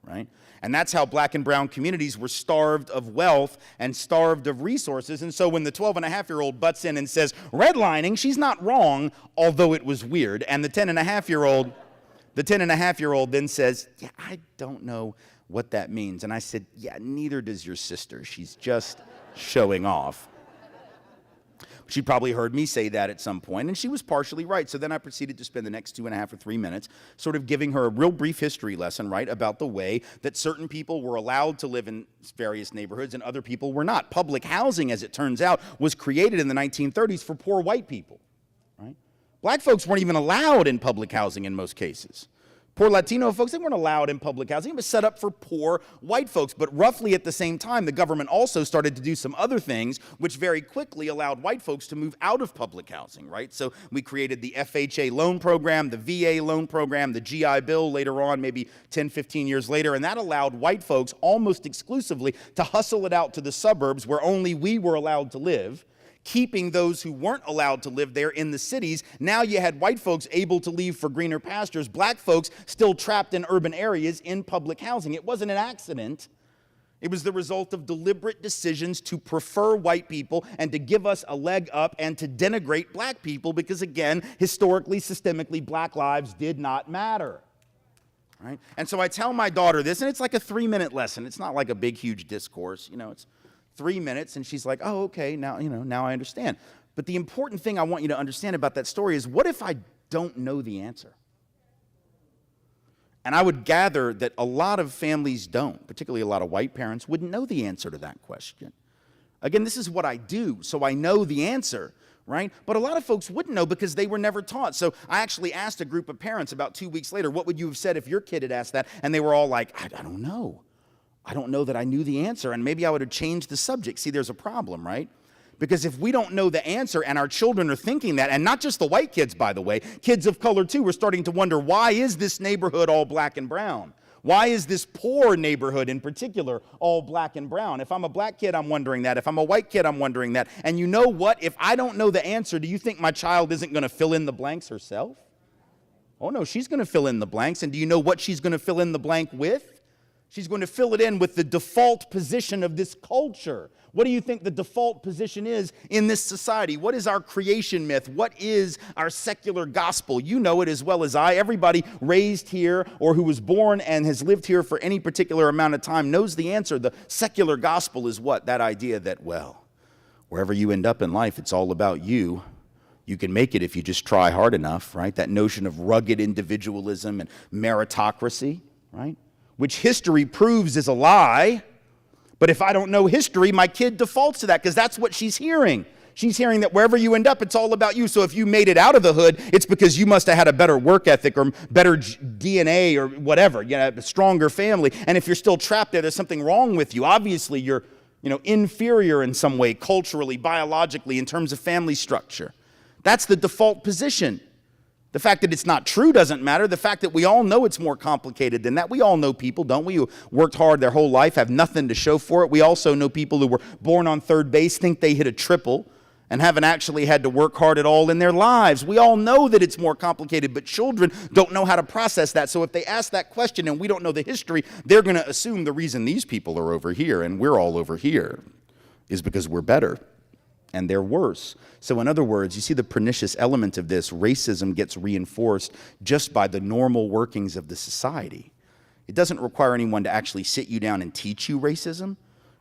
right? And that's how black and brown communities were starved of wealth and starved of resources. And so when the 12-and-a-half-year-old butts in and says, redlining, she's not wrong, although it was weird. And the 10-and-a-half-year-old then says, yeah, I don't know what that means. And I said, yeah, neither does your sister. She's just showing off. She probably heard me say that at some point, and she was partially right. So then I proceeded to spend the next 2.5 or 3 minutes sort of giving her a real brief history lesson, right, about the way that certain people were allowed to live in various neighborhoods and other people were not. Public housing, as it turns out, was created in the 1930s for poor white people, right? Black folks weren't even allowed in public housing in most cases. Poor Latino folks, they weren't allowed in public housing. It was set up for poor white folks. But roughly at the same time, the government also started to do some other things, which very quickly allowed white folks to move out of public housing, right? So we created the FHA loan program, the VA loan program, the GI Bill later on, maybe 10, 15 years later, and that allowed white folks almost exclusively to hustle it out to the suburbs where only we were allowed to live, keeping those who weren't allowed to live there in the cities. Now you had white folks able to leave for greener pastures, black folks still trapped in urban areas in public housing. It wasn't an accident. It was the result of deliberate decisions to prefer white people and to give us a leg up and to denigrate black people because, again, historically, systemically, black lives did not matter. Right? And so I tell my daughter this, and it's like a 3-minute lesson. It's not like a big, huge discourse. You know, it's 3 minutes, and she's like, oh, okay, now, now I understand. But the important thing I want you to understand about that story is, what if I don't know the answer? And I would gather that a lot of families don't, particularly a lot of white parents, wouldn't know the answer to that question. Again, this is what I do, so I know the answer, right? But a lot of folks wouldn't know because they were never taught. So I actually asked a group of parents about 2 weeks later, what would you have said if your kid had asked that? And they were all like, I don't know. I don't know that I knew the answer, and maybe I would have changed the subject. See, there's a problem, right? Because if we don't know the answer and our children are thinking that, and not just the white kids, by the way, kids of color too, we're starting to wonder, why is this neighborhood all black and brown? Why is this poor neighborhood in particular all black and brown? If I'm a black kid, I'm wondering that. If I'm a white kid, I'm wondering that. And you know what? If I don't know the answer, do you think my child isn't going to fill in the blanks herself? Oh no, she's going to fill in the blanks. And do you know what she's going to fill in the blank with? She's going to fill it in with the default position of this culture. What do you think the default position is in this society? What is our creation myth? What is our secular gospel? You know it as well as I. Everybody raised here or who was born and has lived here for any particular amount of time knows the answer. The secular gospel is what? That idea that, well, wherever you end up in life, it's all about you. You can make it if you just try hard enough, right? That notion of rugged individualism and meritocracy, right? Which history proves is a lie. But if I don't know history, my kid defaults to that because that's what she's hearing. She's hearing that wherever you end up, it's all about you. So if you made it out of the hood, it's because you must have had a better work ethic or better DNA or whatever, a stronger family. And if you're still trapped there, there's something wrong with you. Obviously, you're inferior in some way, culturally, biologically, in terms of family structure. That's the default position. The fact that it's not true doesn't matter. The fact that we all know it's more complicated than that. We all know people, don't we, who worked hard their whole life, have nothing to show for it. We also know people who were born on third base, think they hit a triple, and haven't actually had to work hard at all in their lives. We all know that it's more complicated, but children don't know how to process that. So if they ask that question and we don't know the history, they're going to assume the reason these people are over here and we're all over here is because we're better. And they're worse. So in other words, you see the pernicious element of this. Racism gets reinforced just by the normal workings of the society. It doesn't require anyone to actually sit you down and teach you racism.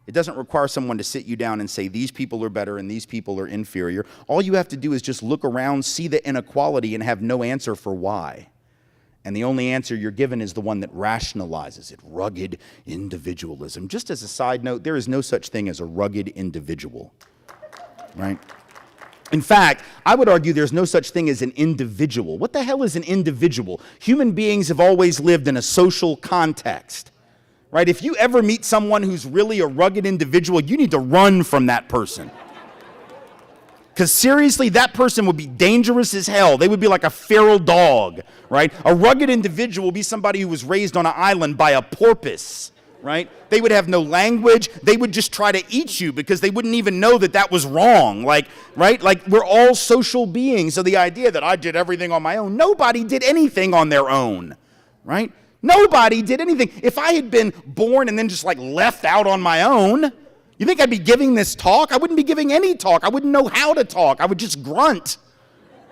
It doesn't require someone to sit you down and say, these people are better and these people are inferior. All you have to do is just look around, see the inequality, and have no answer for why. And the only answer you're given is the one that rationalizes it, rugged individualism. Just as a side note, there is no such thing as a rugged individual, right? In fact, I would argue there's no such thing as an individual. What the hell is an individual? Human beings have always lived in a social context, right? If you ever meet someone who's really a rugged individual, you need to run from that person. Because seriously, that person would be dangerous as hell. They would be like a feral dog, right? A rugged individual would be somebody who was raised on an island by a porpoise, right? They would have no language. They would just try to eat you because they wouldn't even know that that was wrong. Like, right? Like, we're all social beings. So the idea that I did everything on my own, nobody did anything on their own, right? Nobody did anything. If I had been born and then just like left out on my own, you think I'd be giving this talk? I wouldn't be giving any talk. I wouldn't know how to talk. I would just grunt,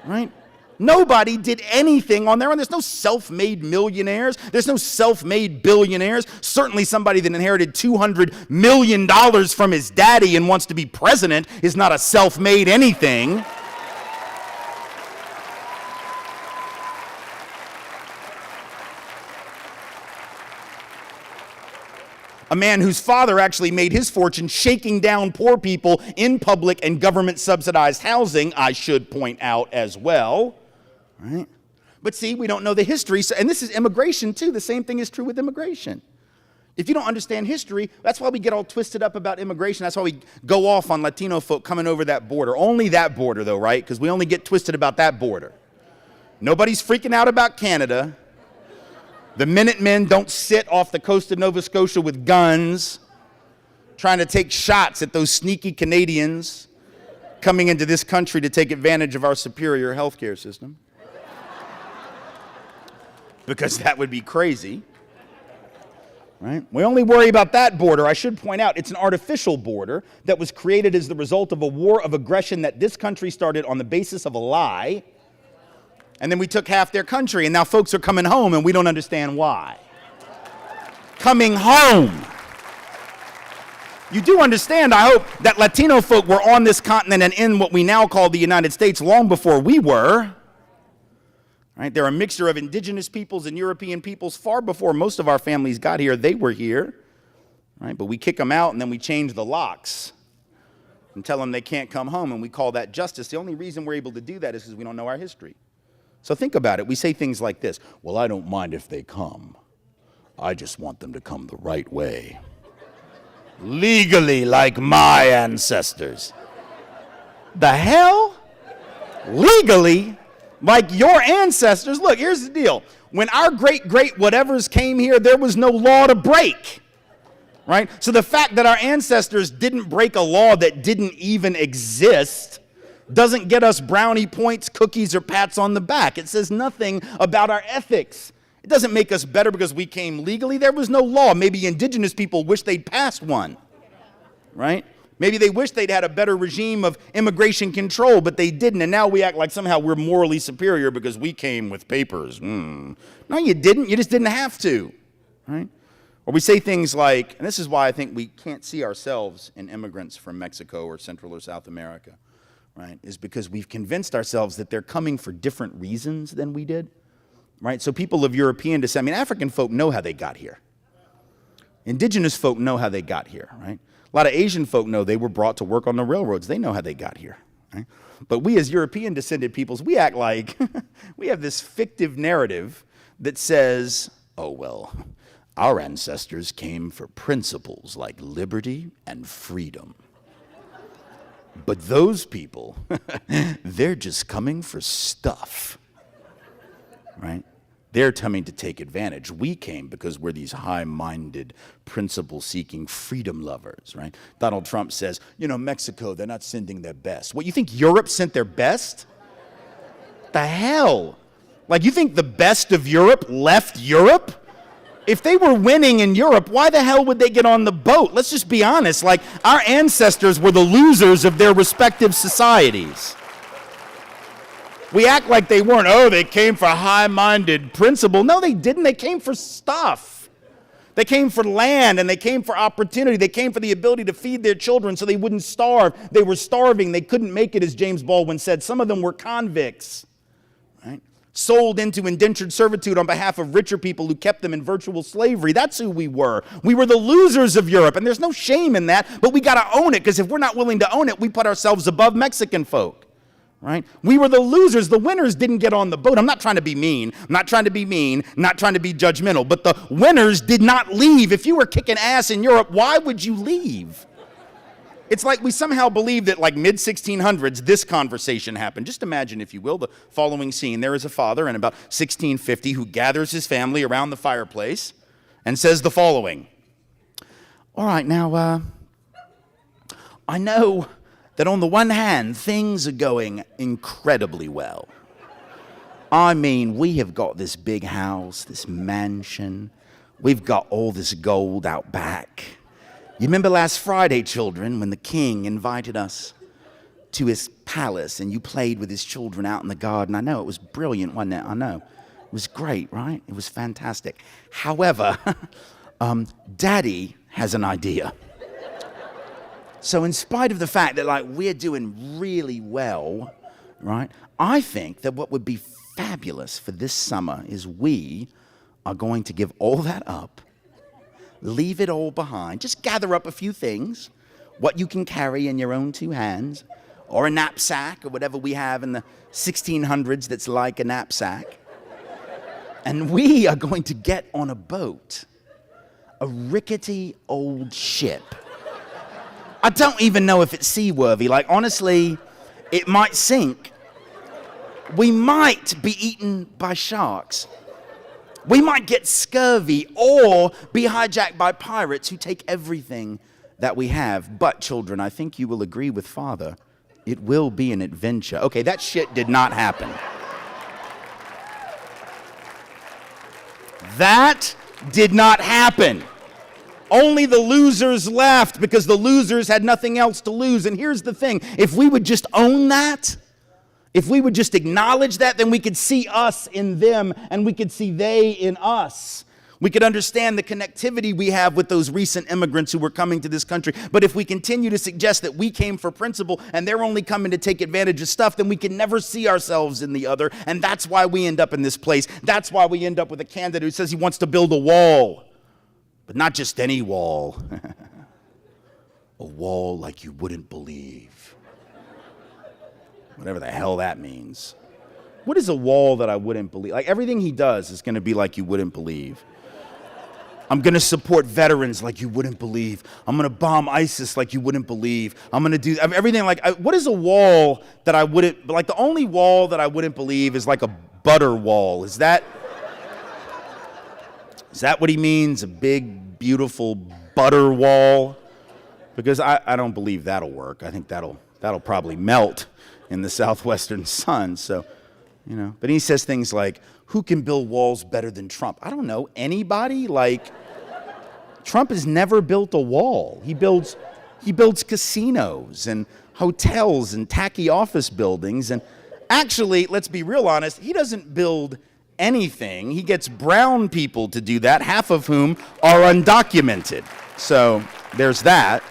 right? Nobody did anything on their own. There's no self-made millionaires. There's no self-made billionaires. Certainly somebody that inherited $200 million from his daddy and wants to be president is not a self-made anything. A man whose father actually made his fortune shaking down poor people in public and government-subsidized housing, I should point out as well. Right? But see, we don't know the history, and this is immigration too. The same thing is true with immigration. If you don't understand history, that's why we get all twisted up about immigration. That's why we go off on Latino folk coming over that border. Only that border though, right? Because we only get twisted about that border. Nobody's freaking out about Canada. The Minutemen don't sit off the coast of Nova Scotia with guns, trying to take shots at those sneaky Canadians coming into this country to take advantage of our superior healthcare system. Because that would be crazy, right? We only worry about that border. I should point out, it's an artificial border that was created as the result of a war of aggression that this country started on the basis of a lie. And then we took half their country, and now folks are coming home, and we don't understand why. Coming home. You do understand, I hope, that Latino folk were on this continent and in what we now call the United States long before we were. Right? They're a mixture of indigenous peoples and European peoples. Far before most of our families got here, they were here. Right? But we kick them out, and then we change the locks and tell them they can't come home, and we call that justice. The only reason we're able to do that is because we don't know our history. So think about it. We say things like this. Well, I don't mind if they come. I just want them to come the right way. Legally, like my ancestors. The hell? Legally? Like your ancestors? Look, here's the deal. When our great whatevers came here, there was no law to break. Right? So the fact that our ancestors didn't break a law that didn't even exist doesn't get us brownie points, cookies, or pats on the back. It says nothing about our ethics. It doesn't make us better because we came legally. There was no law. Maybe indigenous people wish they'd passed one, right? Maybe they wish they'd had a better regime of immigration control, but they didn't, and now we act like somehow we're morally superior because we came with papers. No, you didn't. You just didn't have to, right? Or we say things like, and this is why I think we can't see ourselves in immigrants from Mexico or Central or South America, right, is because we've convinced ourselves that they're coming for different reasons than we did, right? So people of European descent, I mean, African folk know how they got here. Indigenous folk know how they got here, right? A lot of Asian folk know they were brought to work on the railroads. They know how they got here, right? But we as European descended peoples, we act like we have this fictive narrative that says, oh, well, our ancestors came for principles like liberty and freedom. But those people, they're just coming for stuff, right? They're coming to take advantage. We came because we're these high-minded, principle-seeking freedom lovers, right? Donald Trump says, you know, Mexico, they're not sending their best. What, you think Europe sent their best? The hell? Like, you think the best of Europe left Europe? If they were winning in Europe, why the hell would they get on the boat? Let's just be honest. Like, our ancestors were the losers of their respective societies. We act like they weren't. Oh, they came for high-minded principle. No, they didn't. They came for stuff. They came for land, and they came for opportunity. They came for the ability to feed their children so they wouldn't starve. They were starving. They couldn't make it, as James Baldwin said. Some of them were convicts, right? Sold into indentured servitude on behalf of richer people who kept them in virtual slavery. That's who we were. We were the losers of Europe, and there's no shame in that, but we got to own it, because if we're not willing to own it, we put ourselves above Mexican folk. Right? We were the losers. The winners didn't get on the boat. I'm not trying to be mean. I'm not trying to be mean, not trying to be judgmental, but the winners did not leave. If you were kicking ass in Europe, why would you leave? It's like we somehow believe that like mid-1600s, this conversation happened. Just imagine, if you will, the following scene. There is a father in about 1650 who gathers his family around the fireplace and says the following. All right, now, I know that on the one hand, things are going incredibly well. I mean, we have got this big house, this mansion. We've got all this gold out back. You remember last Friday, children, when the king invited us to his palace and you played with his children out in the garden? I know, it was brilliant, wasn't it? I know. It was great, right? It was fantastic. However, Daddy has an idea. So in spite of the fact that like we're doing really well, right, I think that what would be fabulous for this summer is we are going to give all that up, leave it all behind, just gather up a few things, what you can carry in your own two hands, or a knapsack, or whatever we have in the 1600s that's like a knapsack, and we are going to get on a boat, a rickety old ship. I don't even know if it's seaworthy. Like, honestly, it might sink. We might be eaten by sharks. We might get scurvy or be hijacked by pirates who take everything that we have. But, children, I think you will agree with Father, it will be an adventure. Okay, that shit did not happen. That did not happen. Only the losers left because the losers had nothing else to lose. And here's the thing. If we would just own that, if we would just acknowledge that, then we could see us in them and we could see they in us. We could understand the connectivity we have with those recent immigrants who were coming to this country. But if we continue to suggest that we came for principle and they're only coming to take advantage of stuff, then we can never see ourselves in the other. And that's why we end up in this place. That's why we end up with a candidate who says he wants to build a wall. But not just any wall. A wall like you wouldn't believe. Whatever the hell that means. What is a wall that I wouldn't believe? Like, everything he does is going to be like you wouldn't believe. I'm going to support veterans like you wouldn't believe. I'm going to bomb ISIS like you wouldn't believe. I'm going to do everything like, what is a wall that I wouldn't, like the only wall that I wouldn't believe is like a butter wall. Is that what he means? A big, beautiful butter wall? Because I don't believe that'll work. I think that'll probably melt in the southwestern sun. So, you know, but he says things like, who can build walls better than Trump? I don't know, anybody? Like, Trump has never built a wall. He builds casinos and hotels and tacky office buildings. And actually, let's be real honest, he doesn't build anything. He gets brown people to do that, half of whom are undocumented. So there's that.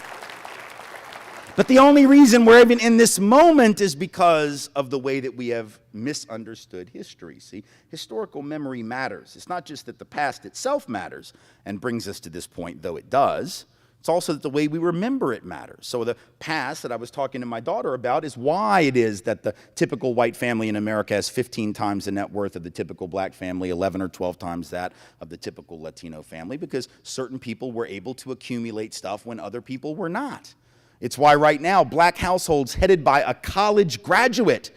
But the only reason we're even in this moment is because of the way that we have misunderstood history. See, historical memory matters. It's not just that the past itself matters and brings us to this point, though it does. It's also that the way we remember it matters. So the past that I was talking to my daughter about is why it is that the typical white family in America has 15 times the net worth of the typical black family, 11 or 12 times that of the typical Latino family, because certain people were able to accumulate stuff when other people were not. It's why right now black households headed by a college graduate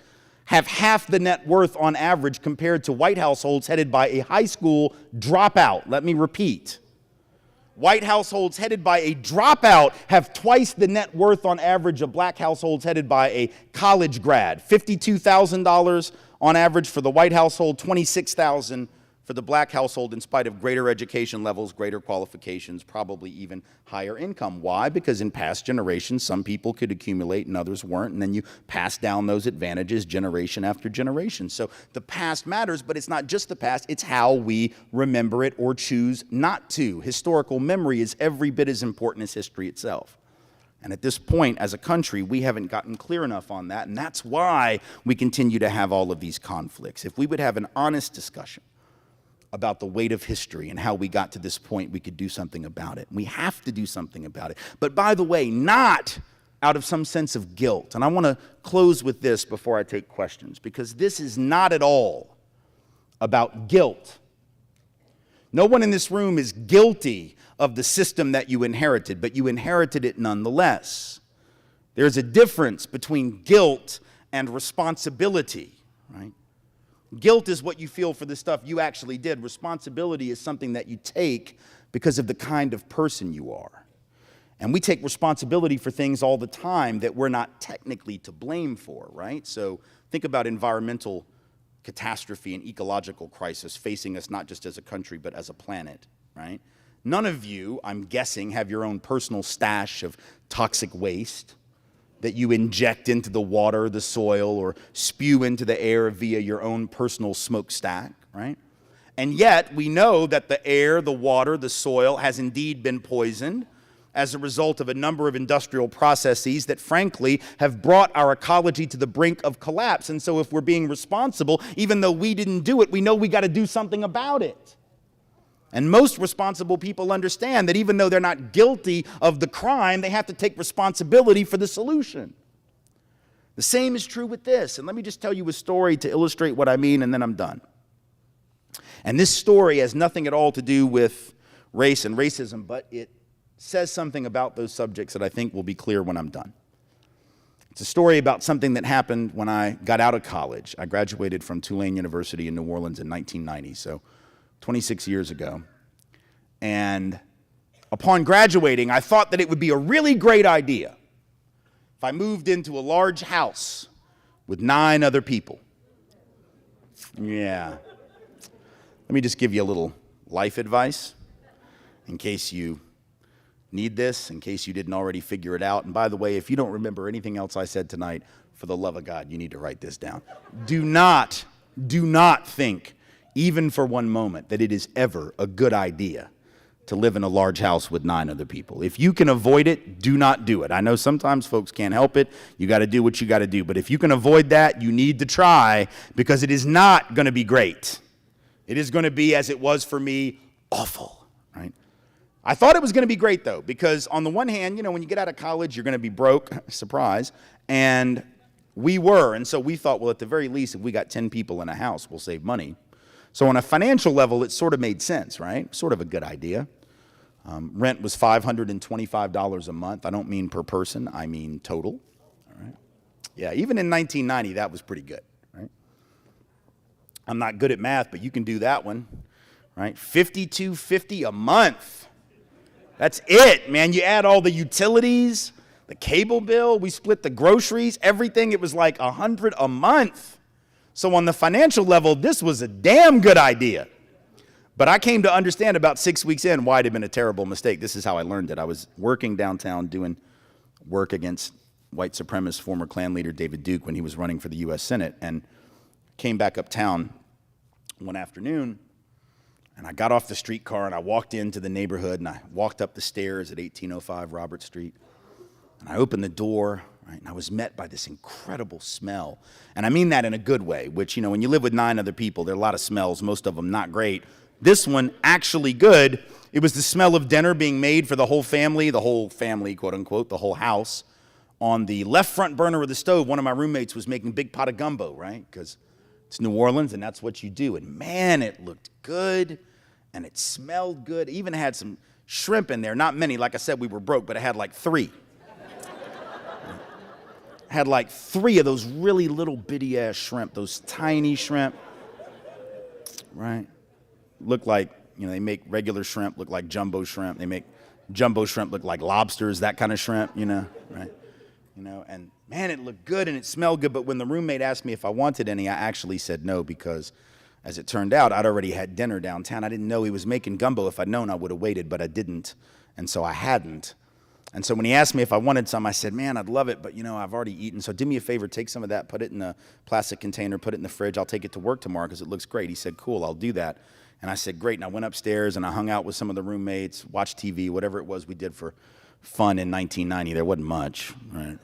have half the net worth on average compared to white households headed by a high school dropout. Let me repeat. White households headed by a dropout have twice the net worth on average of black households headed by a college grad. $52,000 on average for the white household, $26,000 for the black household in spite of greater education levels, greater qualifications, probably even higher income. Why? Because in past generations, some people could accumulate and others weren't, and then you pass down those advantages generation after generation. So the past matters, but it's not just the past, it's how we remember it or choose not to. Historical memory is every bit as important as history itself. And at this point, as a country, we haven't gotten clear enough on that, and that's why we continue to have all of these conflicts. If we would have an honest discussion about the weight of history and how we got to this point, we could do something about it. We have to do something about it. But by the way, not out of some sense of guilt. And I want to close with this before I take questions, because this is not at all about guilt. No one in this room is guilty of the system that you inherited, but you inherited it nonetheless. There's a difference between guilt and responsibility, right? Guilt is what you feel for the stuff you actually did. Responsibility is something that you take because of the kind of person you are. And we take responsibility for things all the time that we're not technically to blame for, right? So think about environmental catastrophe and ecological crisis facing us not just as a country but as a planet, right? None of you, I'm guessing, have your own personal stash of toxic waste that you inject into the water, the soil, or spew into the air via your own personal smokestack, right? And yet, we know that the air, the water, the soil has indeed been poisoned as a result of a number of industrial processes that, frankly, have brought our ecology to the brink of collapse. And so if we're being responsible, even though we didn't do it, we know we got to do something about it. And most responsible people understand that even though they're not guilty of the crime, they have to take responsibility for the solution. The same is true with this. And let me just tell you a story to illustrate what I mean, and then I'm done. And this story has nothing at all to do with race and racism, but it says something about those subjects that I think will be clear when I'm done. It's a story about something that happened when I got out of college. I graduated from Tulane University in New Orleans in 1990, so 26 years ago. And upon graduating, I thought that it would be a really great idea if I moved into a large house with 9 other people. Yeah. Let me just give you a little life advice in case you need this, in case you didn't already figure it out. And by the way, if you don't remember anything else I said tonight, for the love of God, you need to write this down. Do not think, even for one moment, that it is ever a good idea to live in a large house with 9 other people. If you can avoid it, do not do it. I know sometimes folks can't help it. You got to do what you got to do. But if you can avoid that, you need to try, because it is not going to be great. It is going to be, as it was for me, awful, right? I thought it was going to be great, though, because on the one hand, you know, when you get out of college, you're going to be broke, surprise, and we were. And so we thought, well, at the very least, if we got 10 people in a house, we'll save money. So on a financial level, it sort of made sense, right? Sort of a good idea. Rent was $525 a month. I don't mean per person, I mean total. All right. Yeah, even in 1990, that was pretty good, right? I'm not good at math, but you can do that one, right? $52.50 a month. That's it, man. You add all the utilities, the cable bill, we split the groceries, everything. It was like $100 a month. So on the financial level, this was a damn good idea. But I came to understand about 6 weeks in why it had been a terrible mistake. This is how I learned it. I was working downtown doing work against white supremacist former Klan leader David Duke when he was running for the U.S. Senate, and came back uptown one afternoon, and I got off the streetcar and I walked into the neighborhood and I walked up the stairs at 1805 Robert Street, and I opened the door. Right, and I was met by this incredible smell. And I mean that in a good way, which, you know, when you live with 9 other people, there are a lot of smells, most of them not great. This one, actually good. It was the smell of dinner being made for the whole family, quote unquote, the whole house. On the left front burner of the stove, one of my roommates was making a big pot of gumbo, right? Because it's New Orleans and that's what you do. And man, it looked good and it smelled good. It even had some shrimp in there. Not many. Like I said, we were broke, but it had like 3. Had like 3 of those really little bitty ass shrimp, those tiny shrimp, right? Look like, you know, they make regular shrimp look like jumbo shrimp. They make jumbo shrimp look like lobsters, that kind of shrimp, you know, right? You know, and man, it looked good and it smelled good. But when the roommate asked me if I wanted any, I actually said no, because As it turned out, I'd already had dinner downtown. I didn't know he was making gumbo. If I'd known, I would have waited, but I didn't, and so I hadn't. And so when he asked me if I wanted some, I said, man, I'd love it, but, I've already eaten. So do me a favor, take some of that, put it in a plastic container, put it in the fridge. I'll take it to work tomorrow because it looks great. He said, cool, I'll do that. And I said, great. And I went upstairs and I hung out with some of the roommates, watched TV, whatever it was we did for fun in 1990. There wasn't much, right?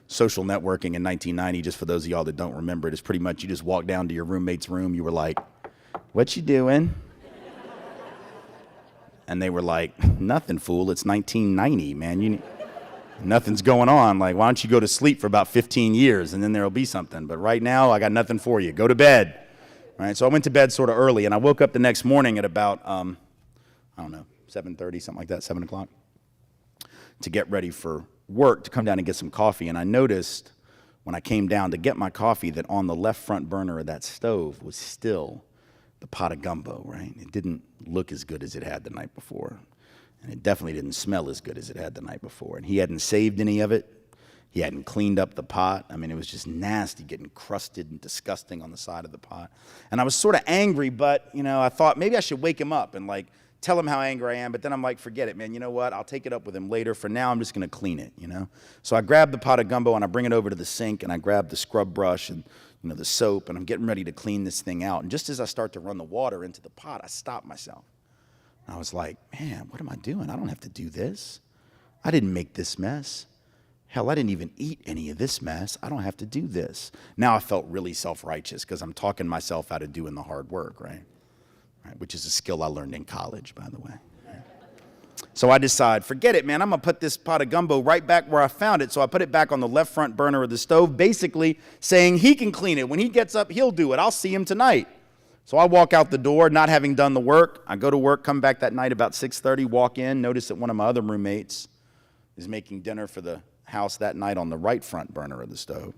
Social networking in 1990, just for those of y'all that don't remember it, is pretty much you just walk down to your roommate's room. You were like, what you doing? And they were like, nothing, fool. It's 1990, man. Nothing's going on. Like, why don't you go to sleep for about 15 years and then there'll be something. But right now, I got nothing for you. Go to bed. All right, so I went to bed sort of early, and I woke up the next morning at about, 7:30, something like that, 7 o'clock, to get ready for work, to come down and get some coffee. And I noticed when I came down to get my coffee that on the left front burner of that stove was still the pot of gumbo, right? It didn't look as good as it had the night before. And it definitely didn't smell as good as it had the night before. And he hadn't saved any of it. He hadn't cleaned up the pot. I mean, it was just nasty, getting crusted and disgusting on the side of the pot. And I was sort of angry, but, I thought maybe I should wake him up and, tell him how angry I am. But then I'm like, forget it, man. You know what? I'll take it up with him later. For now, I'm just going to clean it, So I grabbed the pot of gumbo, and I bring it over to the sink, and I grab the scrub brush and, the soap, and I'm getting ready to clean this thing out. And just as I start to run the water into the pot, I stop myself. And I was like, man, what am I doing? I don't have to do this. I didn't make this mess. Hell, I didn't even eat any of this mess. I don't have to do this. Now I felt really self-righteous because I'm talking myself out of doing the hard work, right? Which is a skill I learned in college, by the way. So I decide, forget it, man. I'm going to put this pot of gumbo right back where I found it. So I put it back on the left front burner of the stove, basically saying he can clean it. When he gets up, he'll do it. I'll see him tonight. So I walk out the door, not having done the work. I go to work, come back that night about 6:30, walk in, notice that one of my other roommates is making dinner for the house that night on the right front burner of the stove.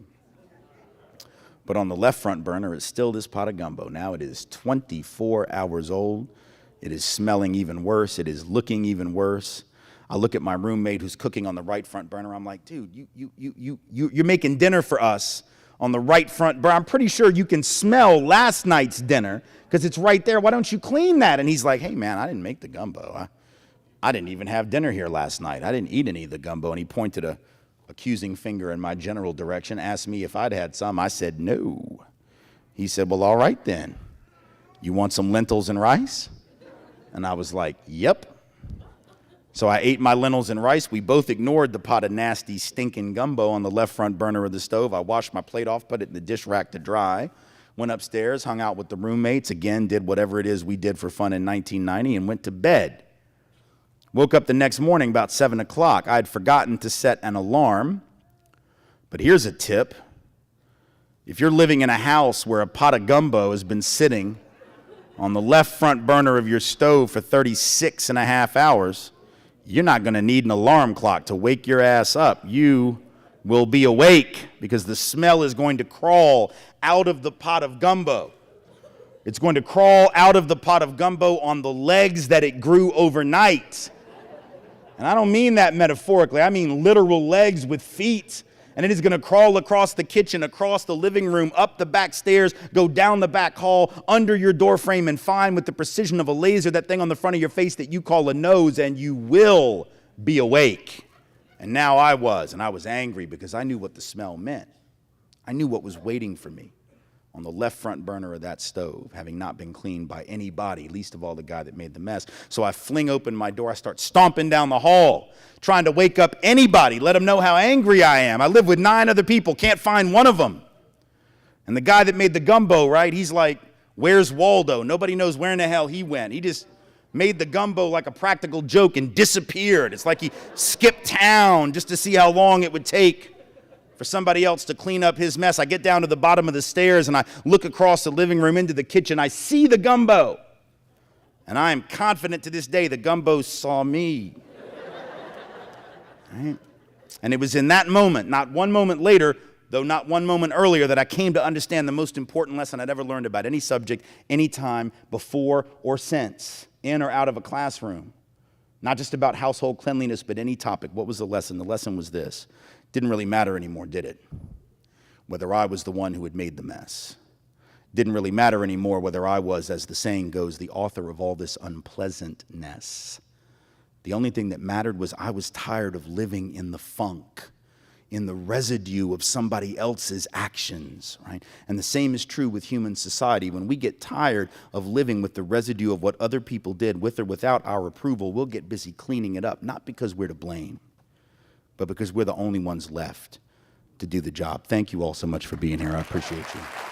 But on the left front burner is still this pot of gumbo. Now it is 24 hours old. It is smelling even worse. It is looking even worse. I look at my roommate who's cooking on the right front burner. I'm like, dude, you're making dinner for us on the right front burner. I'm pretty sure you can smell last night's dinner because it's right there. Why don't you clean that? And he's like, hey, man, I didn't make the gumbo. I didn't even have dinner here last night. I didn't eat any of the gumbo. And he pointed a accusing finger in my general direction, asked me if I'd had some. I said, no. He said, well, all right then. You want some lentils and rice? And I was like, yep. So I ate my lentils and rice. We both ignored the pot of nasty, stinking gumbo on the left front burner of the stove. I washed my plate off, put it in the dish rack to dry, went upstairs, hung out with the roommates, again, did whatever it is we did for fun in 1990, and went to bed. Woke up the next morning about 7 o'clock. I had forgotten to set an alarm. But here's a tip. If you're living in a house where a pot of gumbo has been sitting on the left front burner of your stove for 36 and a half hours, you're not going to need an alarm clock to wake your ass up. You will be awake because the smell is going to crawl out of the pot of gumbo. It's going to crawl out of the pot of gumbo on the legs that it grew overnight. And I don't mean that metaphorically. I mean literal legs with feet. And it is going to crawl across the kitchen, across the living room, up the back stairs, go down the back hall, under your door frame, and find with the precision of a laser that thing on the front of your face that you call a nose, and you will be awake. And now I was angry because I knew what the smell meant. I knew what was waiting for me on the left front burner of that stove, having not been cleaned by anybody, least of all the guy that made the mess. So I fling open my door. I start stomping down the hall, trying to wake up anybody, let them know how angry I am. I live with 9 other people, can't find one of them. And the guy that made the gumbo, right, he's like, where's Waldo? Nobody knows where in the hell he went. He just made the gumbo like a practical joke and disappeared. It's like he skipped town just to see how long it would take for somebody else to clean up his mess. I get down to the bottom of the stairs and I look across the living room into the kitchen. I see the gumbo. And I am confident to this day the gumbo saw me. Right? And it was in that moment, not one moment later, though not one moment earlier, that I came to understand the most important lesson I'd ever learned about any subject, any time, before or since, in or out of a classroom. Not just about household cleanliness, but any topic. What was the lesson? The lesson was this. Didn't really matter anymore, did it? Whether I was the one who had made the mess. Didn't really matter anymore whether I was, as the saying goes, the author of all this unpleasantness. The only thing that mattered was I was tired of living in the funk, in the residue of somebody else's actions, right? And the same is true with human society. When we get tired of living with the residue of what other people did, with or without our approval, we'll get busy cleaning it up, not because we're to blame, but because we're the only ones left to do the job. Thank you all so much for being here. I appreciate you.